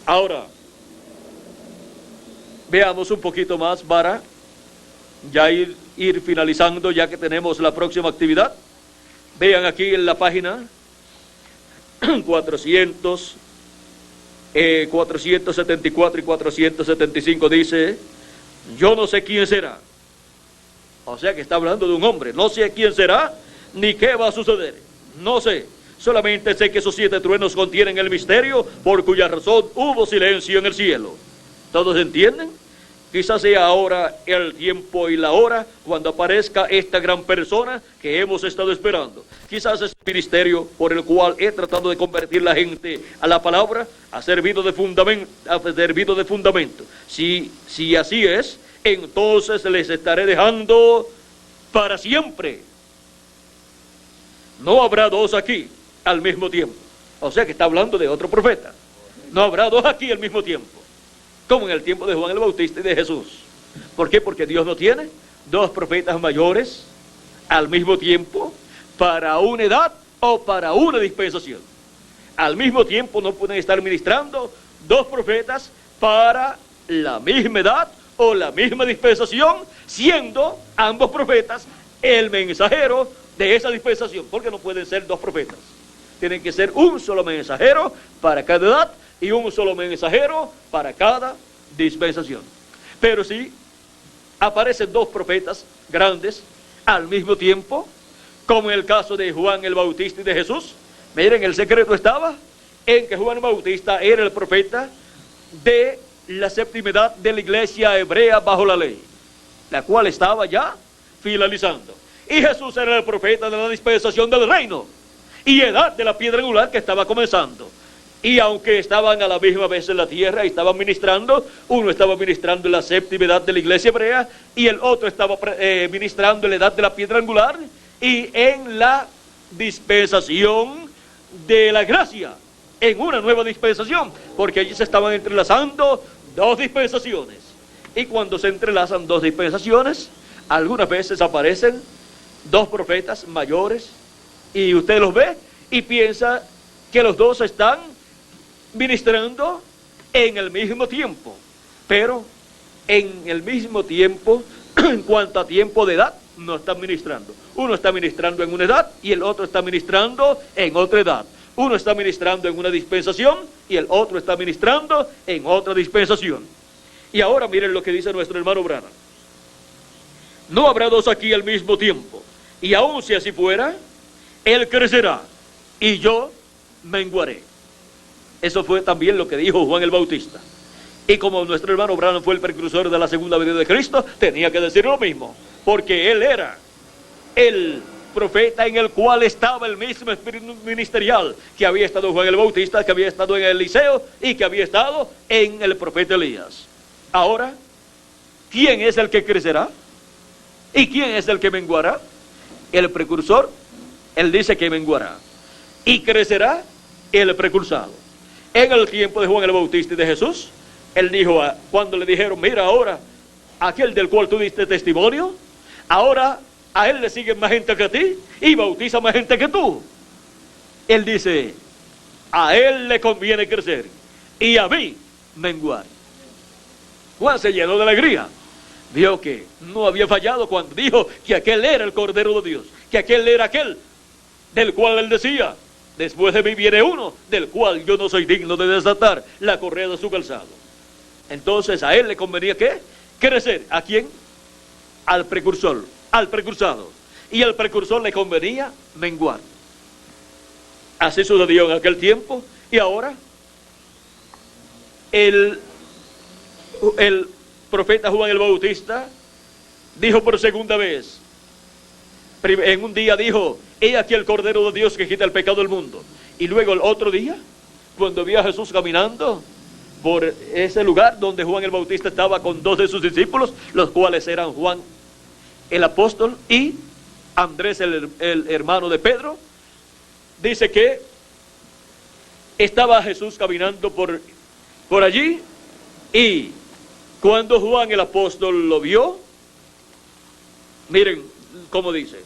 Ahora, veamos un poquito más para ya ir finalizando, ya que tenemos la próxima actividad. Vean aquí en la página 474 y 475 dice: yo no sé quién será. O sea que está hablando de un hombre. No sé quién será ni qué va a suceder. No sé. Solamente sé que esos 7 truenos contienen el misterio por cuya razón hubo silencio en el cielo. ¿Todos entienden? Quizás sea ahora el tiempo y la hora cuando aparezca esta gran persona que hemos estado esperando. Quizás ese ministerio por el cual he tratado de convertir la gente a la palabra ha servido de fundamento. Si así es, entonces les estaré dejando para siempre. No habrá 2 aquí al mismo tiempo. O sea que está hablando de otro profeta. No habrá 2 aquí al mismo tiempo, como en el tiempo de Juan el Bautista y de Jesús. ¿Por qué? Porque Dios no tiene 2 profetas mayores al mismo tiempo para una edad o para una dispensación. Al mismo tiempo no pueden estar ministrando 2 profetas para la misma edad o la misma dispensación, siendo ambos profetas el mensajero de esa dispensación, porque no pueden ser 2 profetas. Tienen que ser un solo mensajero para cada edad y un solo mensajero para cada dispensación. Pero si aparecen 2 profetas grandes al mismo tiempo, como en el caso de Juan el Bautista y de Jesús, miren, el secreto estaba en que Juan el Bautista era el profeta de la 7ª edad de la iglesia hebrea bajo la ley, la cual estaba ya finalizando. Y Jesús era el profeta de la dispensación del reino y edad de la piedra angular que estaba comenzando. Y aunque estaban a la misma vez en la tierra y estaban ministrando, uno estaba ministrando en la 7ª edad de la iglesia hebrea y el otro estaba ministrando en la edad de la piedra angular y en la dispensación de la gracia, en una nueva dispensación, porque allí se estaban entrelazando 2 dispensaciones. Y cuando se entrelazan 2 dispensaciones, algunas veces aparecen 2 profetas mayores y usted los ve y piensa que los 2 están ministrando en el mismo tiempo, pero en el mismo tiempo, en cuanto a tiempo de edad, no están ministrando. Uno está ministrando en una edad y el otro está ministrando en otra edad. Uno está ministrando en una dispensación y el otro está ministrando en otra dispensación. Y ahora miren lo que dice nuestro hermano Branham: no habrá 2 aquí al mismo tiempo, y aun si así fuera, él crecerá y yo menguaré. Eso fue también lo que dijo Juan el Bautista. Y como nuestro hermano Branham fue el precursor de la segunda venida de Cristo, tenía que decir lo mismo, porque él era el profeta en el cual estaba el mismo espíritu ministerial que había estado Juan el Bautista, que había estado en Eliseo y que había estado en el profeta Elías. Ahora, ¿quién es el que crecerá? ¿Y quién es el que menguará? El precursor, él dice que menguará. Y crecerá el precursado. En el tiempo de Juan el Bautista y de Jesús, él dijo, cuando le dijeron: mira ahora, aquel del cual tú diste testimonio, ahora a él le siguen más gente que a ti y bautiza más gente que tú. Él dice: a él le conviene crecer y a mí menguar. Juan se llenó de alegría. Vio que no había fallado cuando dijo que aquel era el Cordero de Dios, que aquel era aquel del cual él decía: después de mí viene uno del cual yo no soy digno de desatar la correa de su calzado. Entonces a él le convenía ¿qué? Crecer. ¿A quién? Al precursor, al precursado. Y al precursor le convenía menguar. Así sucedió en aquel tiempo. Y ahora el profeta Juan el Bautista dijo por segunda vez, en un día dijo: he aquí el Cordero de Dios que quita el pecado del mundo. Y luego el otro día, cuando vio a Jesús caminando por ese lugar donde Juan el Bautista estaba con 2 de sus discípulos, los cuales eran Juan el apóstol y Andrés el hermano de Pedro, dice que estaba Jesús caminando por allí, y cuando Juan el apóstol lo vio, miren cómo dice,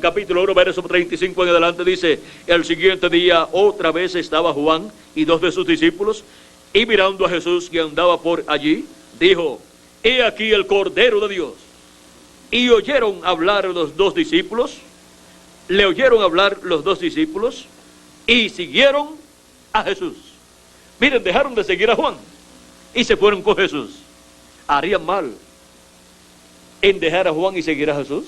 capítulo 1, verso 35 en adelante, dice: el siguiente día otra vez estaba Juan y 2 de sus discípulos, y mirando a Jesús que andaba por allí, dijo: he aquí el Cordero de Dios. Y oyeron hablar los 2 discípulos, le oyeron hablar los 2 discípulos, y siguieron a Jesús. Miren, dejaron de seguir a Juan y se fueron con Jesús. ¿Harían mal en dejar a Juan y seguir a Jesús?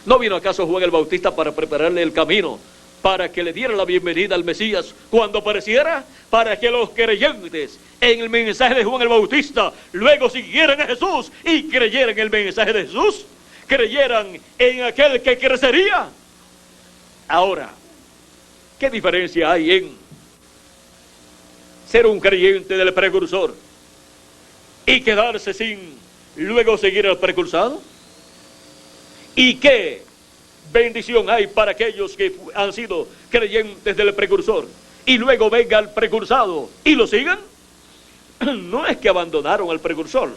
¿No vino acaso Juan el Bautista para prepararle el camino, para que le diera la bienvenida al Mesías cuando apareciera, para que los creyentes en el mensaje de Juan el Bautista luego siguieran a Jesús y creyeran en el mensaje de Jesús, creyeran en aquel que crecería? Ahora, ¿qué diferencia hay en ser un creyente del precursor y quedarse sin luego seguir al precursado? ¿Y qué bendición hay para aquellos que han sido creyentes del precursor y luego venga el precursado y lo sigan? No es que abandonaron al precursor,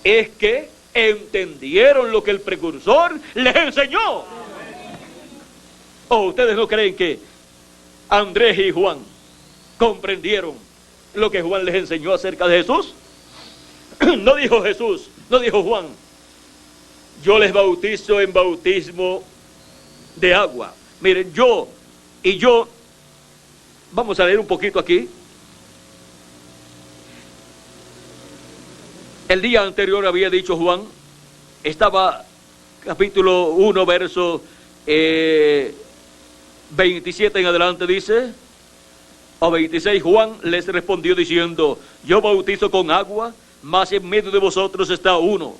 es que entendieron lo que el precursor les enseñó. ¿O ustedes no creen que Andrés y Juan comprendieron lo que Juan les enseñó acerca de Jesús? No dijo Jesús, no dijo Juan: yo les bautizo en bautismo de agua. Miren, yo, vamos a leer un poquito aquí. El día anterior había dicho Juan, estaba capítulo 1, verso 27 en adelante, dice, o 26, Juan les respondió diciendo: yo bautizo con agua, mas en medio de vosotros está uno,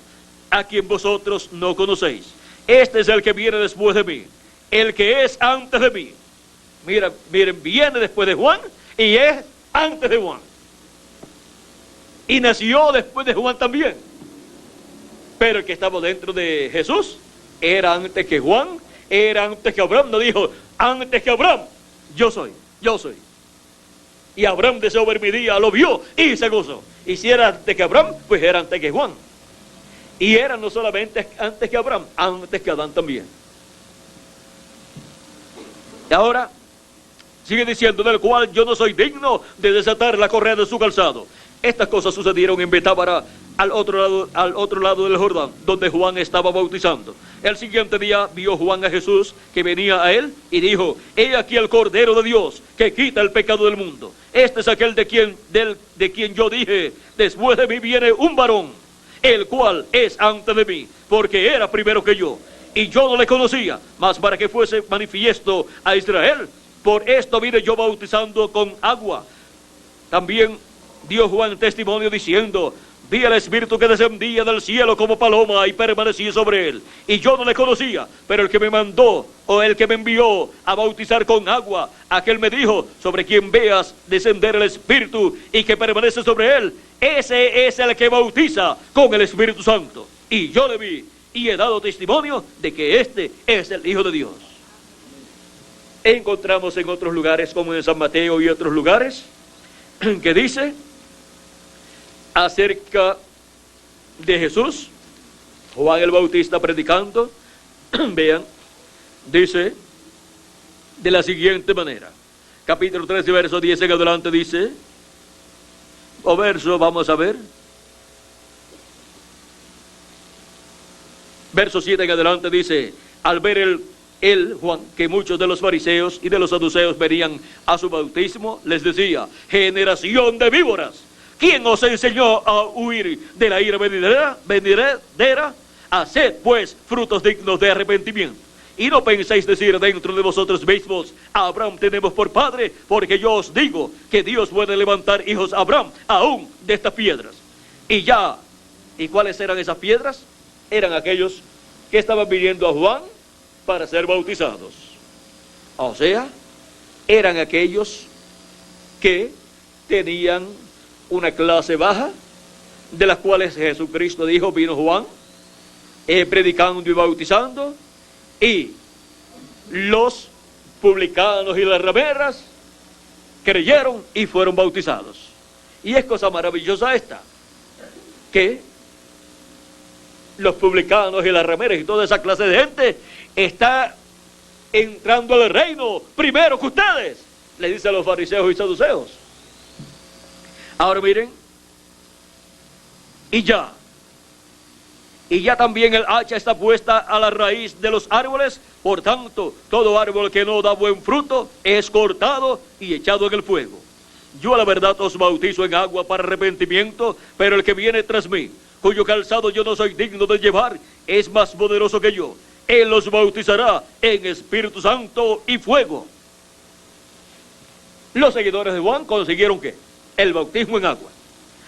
a quien vosotros no conocéis. Este es el que viene después de mí, el que es antes de mí. Miren, viene después de Juan y es antes de Juan. Y nació después de Juan también. Pero el que estaba dentro de Jesús era antes que Juan, era antes que Abraham. No dijo: antes que Abraham, yo soy. Y Abraham deseó ver mi día, lo vio y se gozó. Y si era antes que Abraham, pues era antes que Juan. Y era no solamente antes que Abraham, antes que Adán también. Y ahora sigue diciendo: del cual yo no soy digno de desatar la correa de su calzado. Estas cosas sucedieron en Betábara, al otro lado del Jordán, donde Juan estaba bautizando. El siguiente día vio Juan a Jesús que venía a él y dijo: he aquí el Cordero de Dios que quita el pecado del mundo. Este es aquel de quien yo dije: después de mí viene un varón, el cual es antes de mí, porque era primero que yo. Y yo no le conocía, mas para que fuese manifiesto a Israel, por esto vine yo bautizando con agua. También dio Juan testimonio diciendo: vi el Espíritu que descendía del cielo como paloma y permanecía sobre él. Y yo no le conocía, pero el que me mandó, o el que me envió a bautizar con agua, aquel me dijo: sobre quien veas descender el Espíritu y que permanece sobre él, ese es el que bautiza con el Espíritu Santo. Y yo le vi y he dado testimonio de que este es el Hijo de Dios. Encontramos en otros lugares, como en San Mateo y otros lugares, que dice acerca de Jesús, Juan el Bautista predicando, vean, dice de la siguiente manera, capítulo 13, verso 10 en adelante, dice: o verso, vamos a ver. Verso 7 en adelante dice: al ver Juan, que muchos de los fariseos y de los saduceos venían a su bautismo, les decía: generación de víboras, ¿quién os enseñó a huir de la ira venidera? Haced pues frutos dignos de arrepentimiento. Y no penséis decir dentro de vosotros mismos: Abraham tenemos por padre, porque yo os digo que Dios puede levantar hijos a Abraham aún de estas piedras. ¿Y cuáles eran esas piedras? Eran aquellos que estaban viniendo a Juan para ser bautizados. O sea, eran aquellos que tenían una clase baja, de las cuales Jesucristo dijo: vino Juan predicando y bautizando, y los publicanos y las rameras creyeron y fueron bautizados. Y es cosa maravillosa esta, que los publicanos y las rameras y toda esa clase de gente está entrando al reino primero que ustedes, le dice a los fariseos y saduceos. Ahora miren, y ya también el hacha está puesta a la raíz de los árboles. Por tanto, todo árbol que no da buen fruto es cortado y echado en el fuego. Yo a la verdad os bautizo en agua para arrepentimiento, pero el que viene tras mí, cuyo calzado yo no soy digno de llevar, es más poderoso que yo. Él los bautizará en Espíritu Santo y fuego. Los seguidores de Juan consiguieron ¿qué? El bautismo en agua.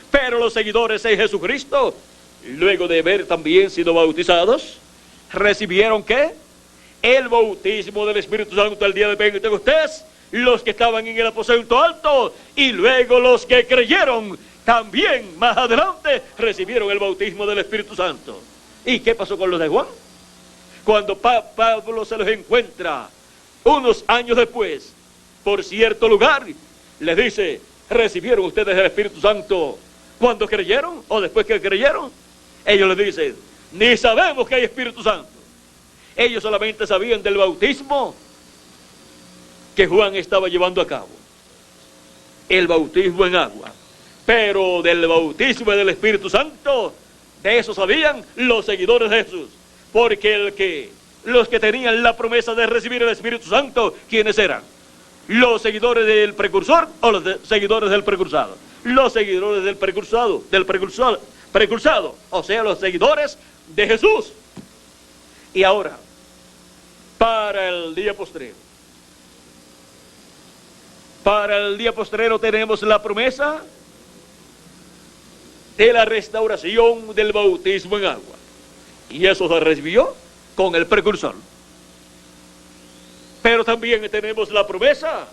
Pero los seguidores de Jesucristo, luego de haber también sido bautizados, recibieron ¿qué? El bautismo del Espíritu Santo el día de Pentecostés, los que estaban en el aposento alto, y luego los que creyeron también más adelante recibieron el bautismo del Espíritu Santo. ¿Y qué pasó con los de Juan? Cuando Pablo se los encuentra unos años después por cierto lugar, les dice: ¿recibieron ustedes el Espíritu Santo cuando creyeron o después que creyeron? Ellos les dicen: ni sabemos que hay Espíritu Santo. Ellos solamente sabían del bautismo que Juan estaba llevando a cabo, el bautismo en agua. Pero del bautismo del Espíritu Santo, de eso sabían los seguidores de Jesús. Porque los que tenían la promesa de recibir el Espíritu Santo, ¿quiénes eran? ¿Los seguidores del precursor o los seguidores del precursado? Los seguidores del precursado, o sea, los seguidores de Jesús. Y ahora, para el día postrero tenemos la promesa de la restauración del bautismo en agua. Y eso se recibió con el precursor. Pero también tenemos la promesa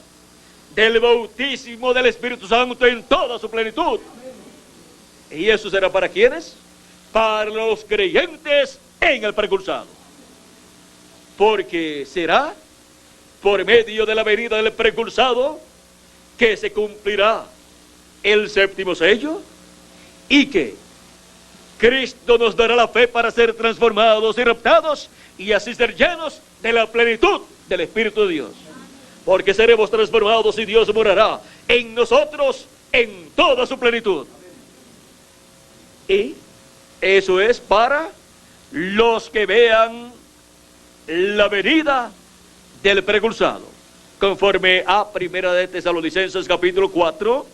del bautismo del Espíritu Santo en toda su plenitud. ¿Y eso será para quiénes? Para los creyentes en el precursado. Porque será por medio de la venida del precursado que se cumplirá el séptimo sello, y que Cristo nos dará la fe para ser transformados y raptados y así ser llenos de la plenitud del Espíritu de Dios. Porque seremos transformados y Dios morará en nosotros en toda su plenitud. Y eso es para los que vean la venida del precursado, conforme a Primera de Tesalonicenses capítulo 4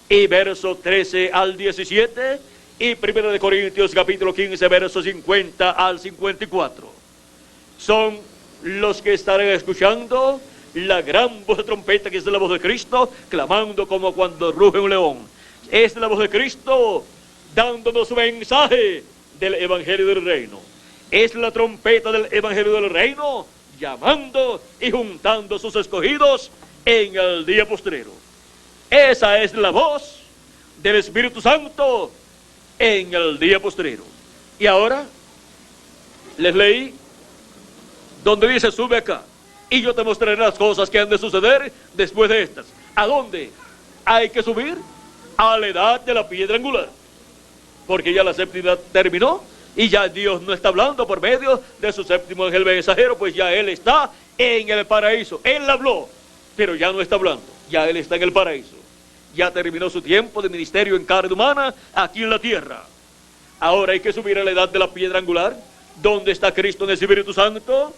y verso 13 al 17, y Primera de Corintios capítulo 15 verso 50 al 54. Son los que estarán escuchando la gran voz de trompeta, que es la voz de Cristo, clamando como cuando ruge un león. Es la voz de Cristo dándonos su mensaje del Evangelio del Reino. Es la trompeta del Evangelio del Reino llamando y juntando a sus escogidos en el día postrero. Esa es la voz del Espíritu Santo en el día postrero. Y ahora les leí donde dice: sube acá y yo te mostraré las cosas que han de suceder después de estas. ¿A dónde hay que subir? A la edad de la piedra angular, porque ya la séptima terminó y ya Dios no está hablando por medio de su séptimo ángel mensajero, pues ya Él está en el paraíso. Él habló, pero ya no está hablando, ya Él está en el paraíso. Ya terminó su tiempo de ministerio en carne humana aquí en la tierra. Ahora hay que subir a la edad de la piedra angular, donde está Cristo en el Espíritu Santo,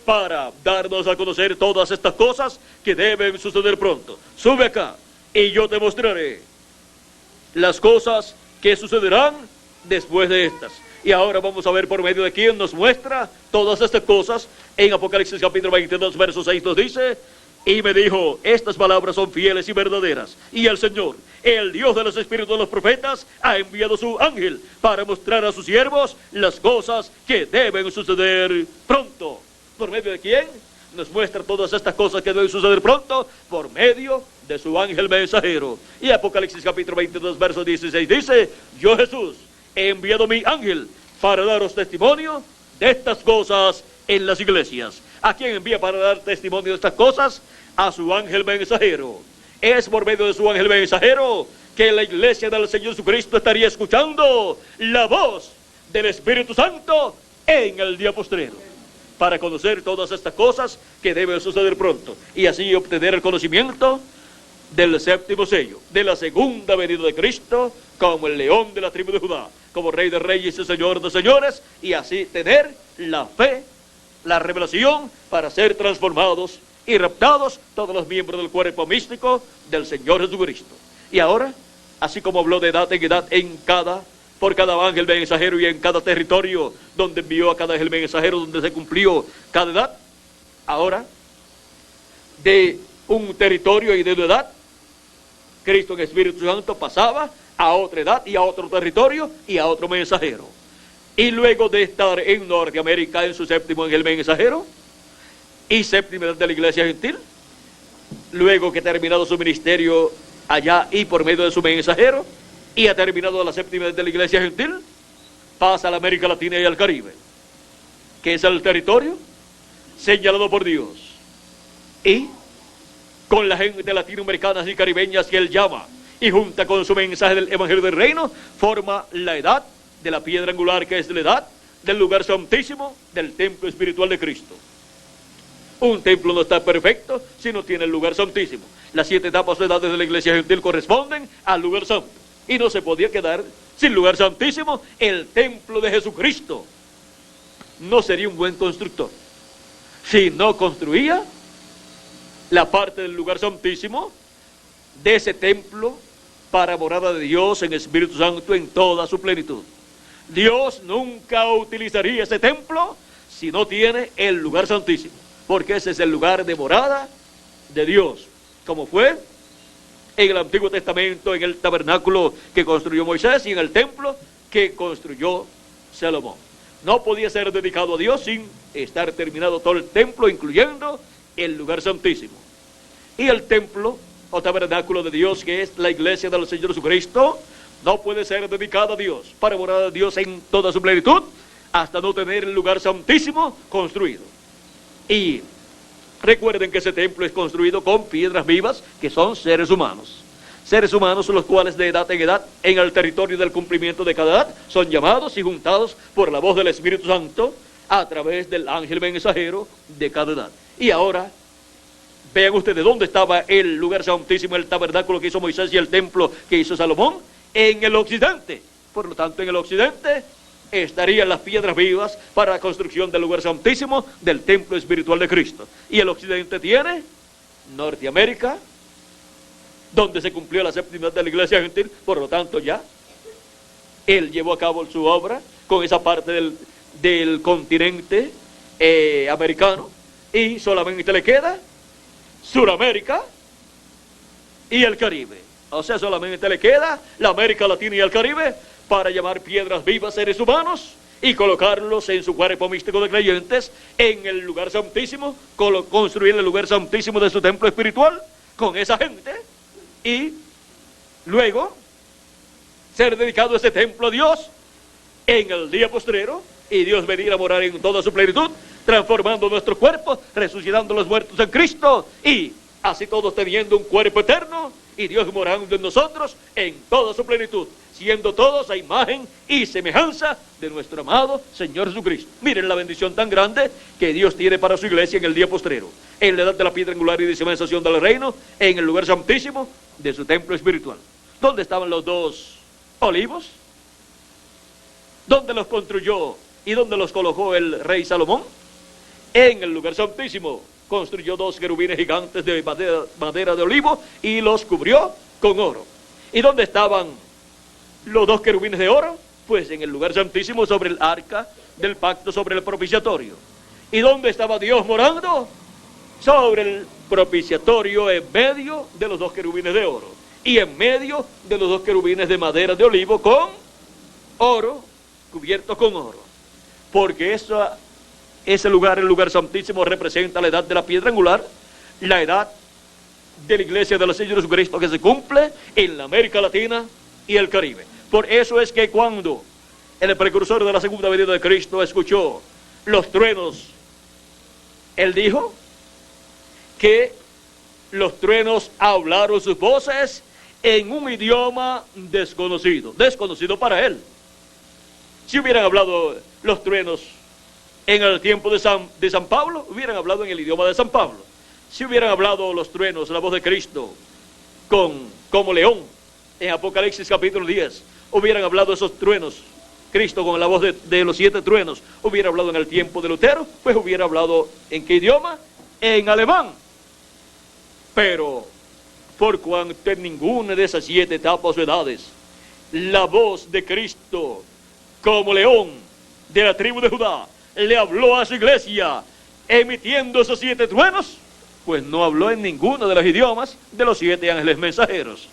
para darnos a conocer todas estas cosas que deben suceder pronto. Sube acá y yo te mostraré las cosas que sucederán después de estas. Y ahora vamos a ver por medio de quién nos muestra todas estas cosas. En Apocalipsis capítulo 22, verso 6 nos dice: y me dijo, estas palabras son fieles y verdaderas, y el Señor, el Dios de los espíritus de los profetas, ha enviado su ángel para mostrar a sus siervos las cosas que deben suceder pronto. ¿Por medio de quién nos muestra todas estas cosas que deben suceder pronto? Por medio de su ángel mensajero. Y Apocalipsis capítulo 22, verso 16 dice: yo, Jesús, he enviado mi ángel para daros testimonio de estas cosas en las iglesias. ¿A quién envía para dar testimonio de estas cosas? A su ángel mensajero. Es por medio de su ángel mensajero que la iglesia del Señor Jesucristo estaría escuchando la voz del Espíritu Santo en el día postrero, para conocer todas estas cosas que deben suceder pronto, y así obtener el conocimiento del séptimo sello, de la segunda venida de Cristo, como el león de la tribu de Judá, como Rey de Reyes y Señor de Señores, y así tener la fe, la revelación, para ser transformados y raptados todos los miembros del cuerpo místico del Señor Jesucristo. Y ahora, así como habló de edad en edad por cada ángel mensajero y en cada territorio donde envió a cada ángel mensajero, donde se cumplió cada edad, ahora de un territorio y de una edad, Cristo en Espíritu Santo pasaba a otra edad y a otro territorio y a otro mensajero. Y luego de estar en Norteamérica en su séptimo ángel mensajero y séptima edad de la iglesia gentil, luego que ha terminado su ministerio allá y por medio de su mensajero, y ha terminado la séptima edad de la iglesia gentil, pasa a la América Latina y al Caribe, que es el territorio señalado por Dios. Y con la gente latinoamericana y caribeñas que él llama, y junta con su mensaje del Evangelio del Reino, forma la edad de la piedra angular, que es la edad del lugar santísimo del templo espiritual de Cristo. Un templo no está perfecto si no tiene el lugar santísimo. Las 7 etapas o edades de la iglesia gentil corresponden al lugar santo, y no se podía quedar sin lugar santísimo. El templo de Jesucristo no sería un buen constructor si no construía la parte del lugar santísimo de ese templo para morada de Dios en Espíritu Santo en toda su plenitud. Dios nunca utilizaría ese templo si no tiene el lugar santísimo, porque ese es el lugar de morada de Dios, como fue en el Antiguo Testamento, en el tabernáculo que construyó Moisés y en el templo que construyó Salomón. No podía ser dedicado a Dios sin estar terminado todo el templo, incluyendo el lugar santísimo. Y el templo o tabernáculo de Dios, que es la iglesia del Señor Jesucristo, no puede ser dedicado a Dios, para morar a Dios en toda su plenitud, hasta no tener el lugar santísimo construido. Y recuerden que ese templo es construido con piedras vivas, que son seres humanos. Seres humanos, los cuales de edad en edad, en el territorio del cumplimiento de cada edad, son llamados y juntados por la voz del Espíritu Santo, a través del ángel mensajero de cada edad. Y ahora, vean ustedes dónde estaba el lugar santísimo, el tabernáculo que hizo Moisés y el templo que hizo Salomón, en el occidente. Por lo tanto, en el occidente estarían las piedras vivas para la construcción del lugar santísimo del templo espiritual de Cristo. Y el occidente tiene Norteamérica, donde se cumplió la séptima de la iglesia gentil. Por lo tanto, ya él llevó a cabo su obra con esa parte del continente americano, y solamente le queda Suramérica y el Caribe. O sea, solamente le queda la América Latina y el Caribe para llamar piedras vivas seres humanos y colocarlos en su cuerpo místico de creyentes en el lugar santísimo, construir el lugar santísimo de su templo espiritual con esa gente, y luego ser dedicado ese templo a Dios en el día postrero, y Dios venir a morar en toda su plenitud, transformando nuestros cuerpos, resucitando los muertos en Cristo, y así todos teniendo un cuerpo eterno, y Dios morando en nosotros en toda su plenitud, siendo todos a imagen y semejanza de nuestro amado Señor Jesucristo. Miren la bendición tan grande que Dios tiene para su iglesia en el día postrero. en la edad de la piedra angular y dispensación del reino, en el lugar santísimo de su templo espiritual. ¿Dónde estaban los dos olivos? ¿Dónde los construyó y dónde los colocó el rey Salomón? En el lugar santísimo construyó dos querubines gigantes de madera de olivo y los cubrió con oro. ¿Y dónde estaban los dos querubines de oro? Pues en el lugar santísimo, sobre el arca del pacto, sobre el propiciatorio. ¿Y dónde estaba Dios morando? Sobre el propiciatorio, en medio de los dos querubines de oro y en medio de los dos querubines de madera de olivo con oro, cubiertos con oro. Porque ese lugar, el lugar santísimo, representa la edad de la piedra angular, la edad de la iglesia de los Señor Jesucristo, que se cumple en la América Latina y el Caribe. Por eso es que cuando el precursor de la segunda venida de Cristo escuchó los truenos, él dijo que los truenos hablaron sus voces en un idioma desconocido para él. Si hubieran hablado los truenos en el tiempo de San Pablo, hubieran hablado en el idioma de San Pablo. Si hubieran hablado los truenos, la voz de Cristo, como león, en Apocalipsis capítulo 10, hubieran hablado esos truenos, Cristo con la voz de los 7 truenos, hubiera hablado en el tiempo de Lutero, pues hubiera hablado ¿en qué idioma? En alemán. Pero por cuanto en ninguna de esas 7 etapas o edades la voz de Cristo como león de la tribu de Judá le habló a su iglesia emitiendo esos 7 truenos, pues no habló en ninguno de los idiomas de los 7 ángeles mensajeros.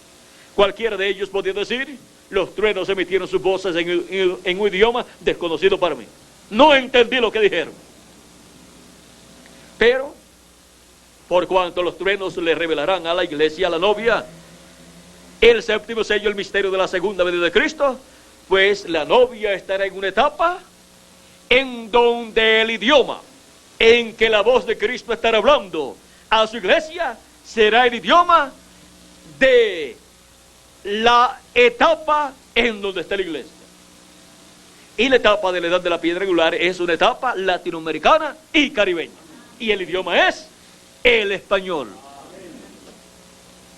Cualquiera de ellos podía decir: los truenos emitieron sus voces en un idioma desconocido para mí. No entendí lo que dijeron. Pero por cuanto los truenos le revelarán a la iglesia, a la novia, el séptimo sello, el misterio de la segunda venida de Cristo, pues la novia estará en una etapa en donde el idioma en que la voz de Cristo estará hablando a su iglesia será el idioma de la etapa en donde está la iglesia. Y la etapa de la edad de la piedra angular es una etapa latinoamericana y caribeña. Y el idioma es el español.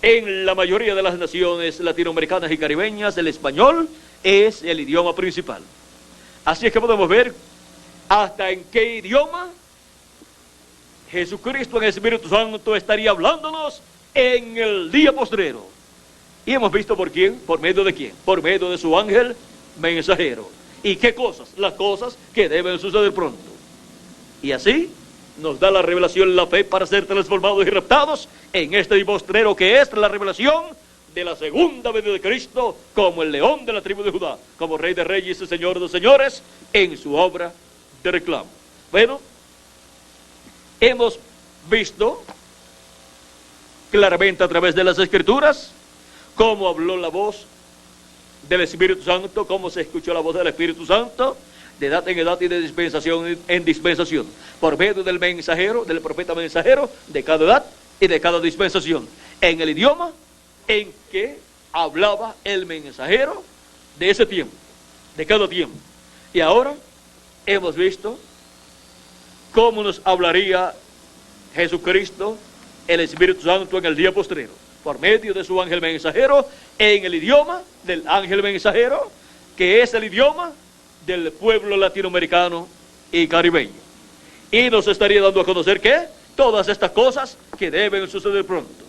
En la mayoría de las naciones latinoamericanas y caribeñas, el español es el idioma principal. Así es que podemos ver hasta en qué idioma Jesucristo en el Espíritu Santo estaría hablándonos en el día postrero. Y hemos visto por quién, por medio de quién, por medio de su ángel mensajero. ¿Y qué cosas? Las cosas que deben suceder pronto. Y así nos da la revelación, la fe, para ser transformados y raptados en este día postrero, que es la revelación de la segunda venida de Cristo como el león de la tribu de Judá, como Rey de Reyes y Señor de Señores, en su obra de reclamo. Bueno, hemos visto claramente a través de las Escrituras cómo habló la voz del Espíritu Santo, cómo se escuchó la voz del Espíritu Santo, de edad en edad y de dispensación en dispensación, por medio del mensajero, del profeta mensajero, de cada edad y de cada dispensación, en el idioma en que hablaba el mensajero de ese tiempo, de cada tiempo. Y ahora hemos visto cómo nos hablaría Jesucristo, el Espíritu Santo, en el día postrero, por medio de su ángel mensajero, en el idioma del ángel mensajero, que es el idioma del pueblo latinoamericano y caribeño. Y nos estaría dando a conocer que todas estas cosas que deben suceder pronto.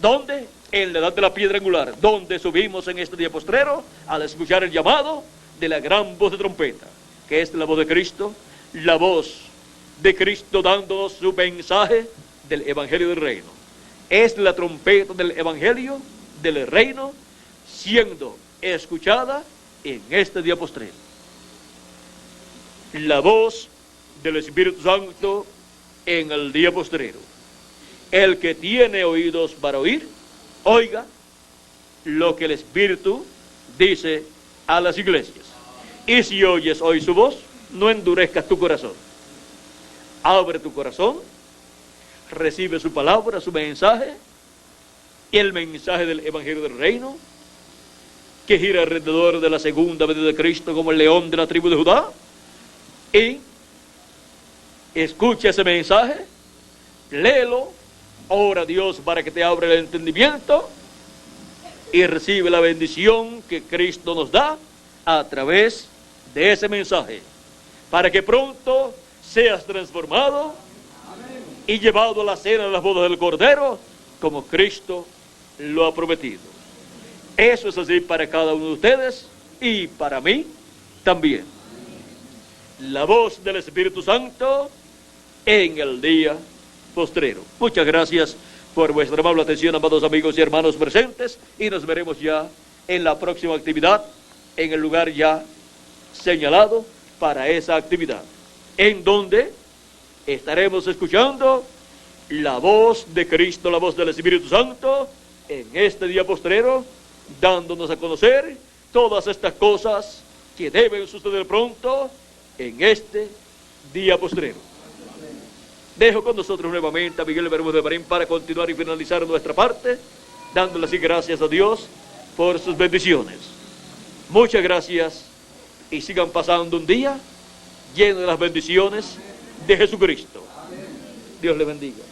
¿Dónde? En la edad de la piedra angular, donde subimos en este día postrero al escuchar el llamado de la gran voz de trompeta, que es la voz de Cristo, la voz de Cristo dándonos su mensaje del Evangelio del Reino. Es la trompeta del Evangelio del Reino siendo escuchada en este día postrero. La voz del Espíritu Santo en el día postrero. El que tiene oídos para oír, oiga lo que el Espíritu dice a las iglesias. Y si oyes hoy su voz, no endurezcas tu corazón. Abre tu corazón, recibe su palabra, su mensaje, y el mensaje del Evangelio del Reino, que gira alrededor de la segunda venida de Cristo como el león de la tribu de Judá, y escucha ese mensaje léelo, ora a Dios para que te abra el entendimiento y recibe la bendición que Cristo nos da a través de ese mensaje, para que pronto seas transformado y llevado a la cena de las bodas del Cordero, como Cristo lo ha prometido. Eso es así para cada uno de ustedes y para mí también. La voz del Espíritu Santo en el día postrero. Muchas gracias por vuestra amable atención, amados amigos y hermanos presentes, y nos veremos ya en la próxima actividad, en el lugar ya señalado para esa actividad, en donde estaremos escuchando la voz de Cristo, la voz del Espíritu Santo, en este día postrero, dándonos a conocer todas estas cosas que deben suceder pronto en este día postrero. Dejo con nosotros nuevamente a Miguel Bermúdez de Marín para continuar y finalizar nuestra parte, dándole así gracias a Dios por sus bendiciones. Muchas gracias y sigan pasando un día lleno de las bendiciones de Jesucristo. Dios le bendiga.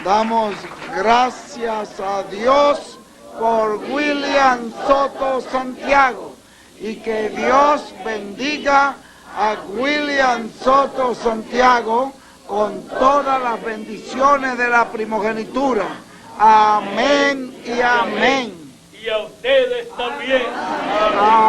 Damos gracias a Dios por William Soto Santiago, y que Dios bendiga a William Soto Santiago con todas las bendiciones de la primogenitura. Amén y amén. Y a ustedes también. Amén.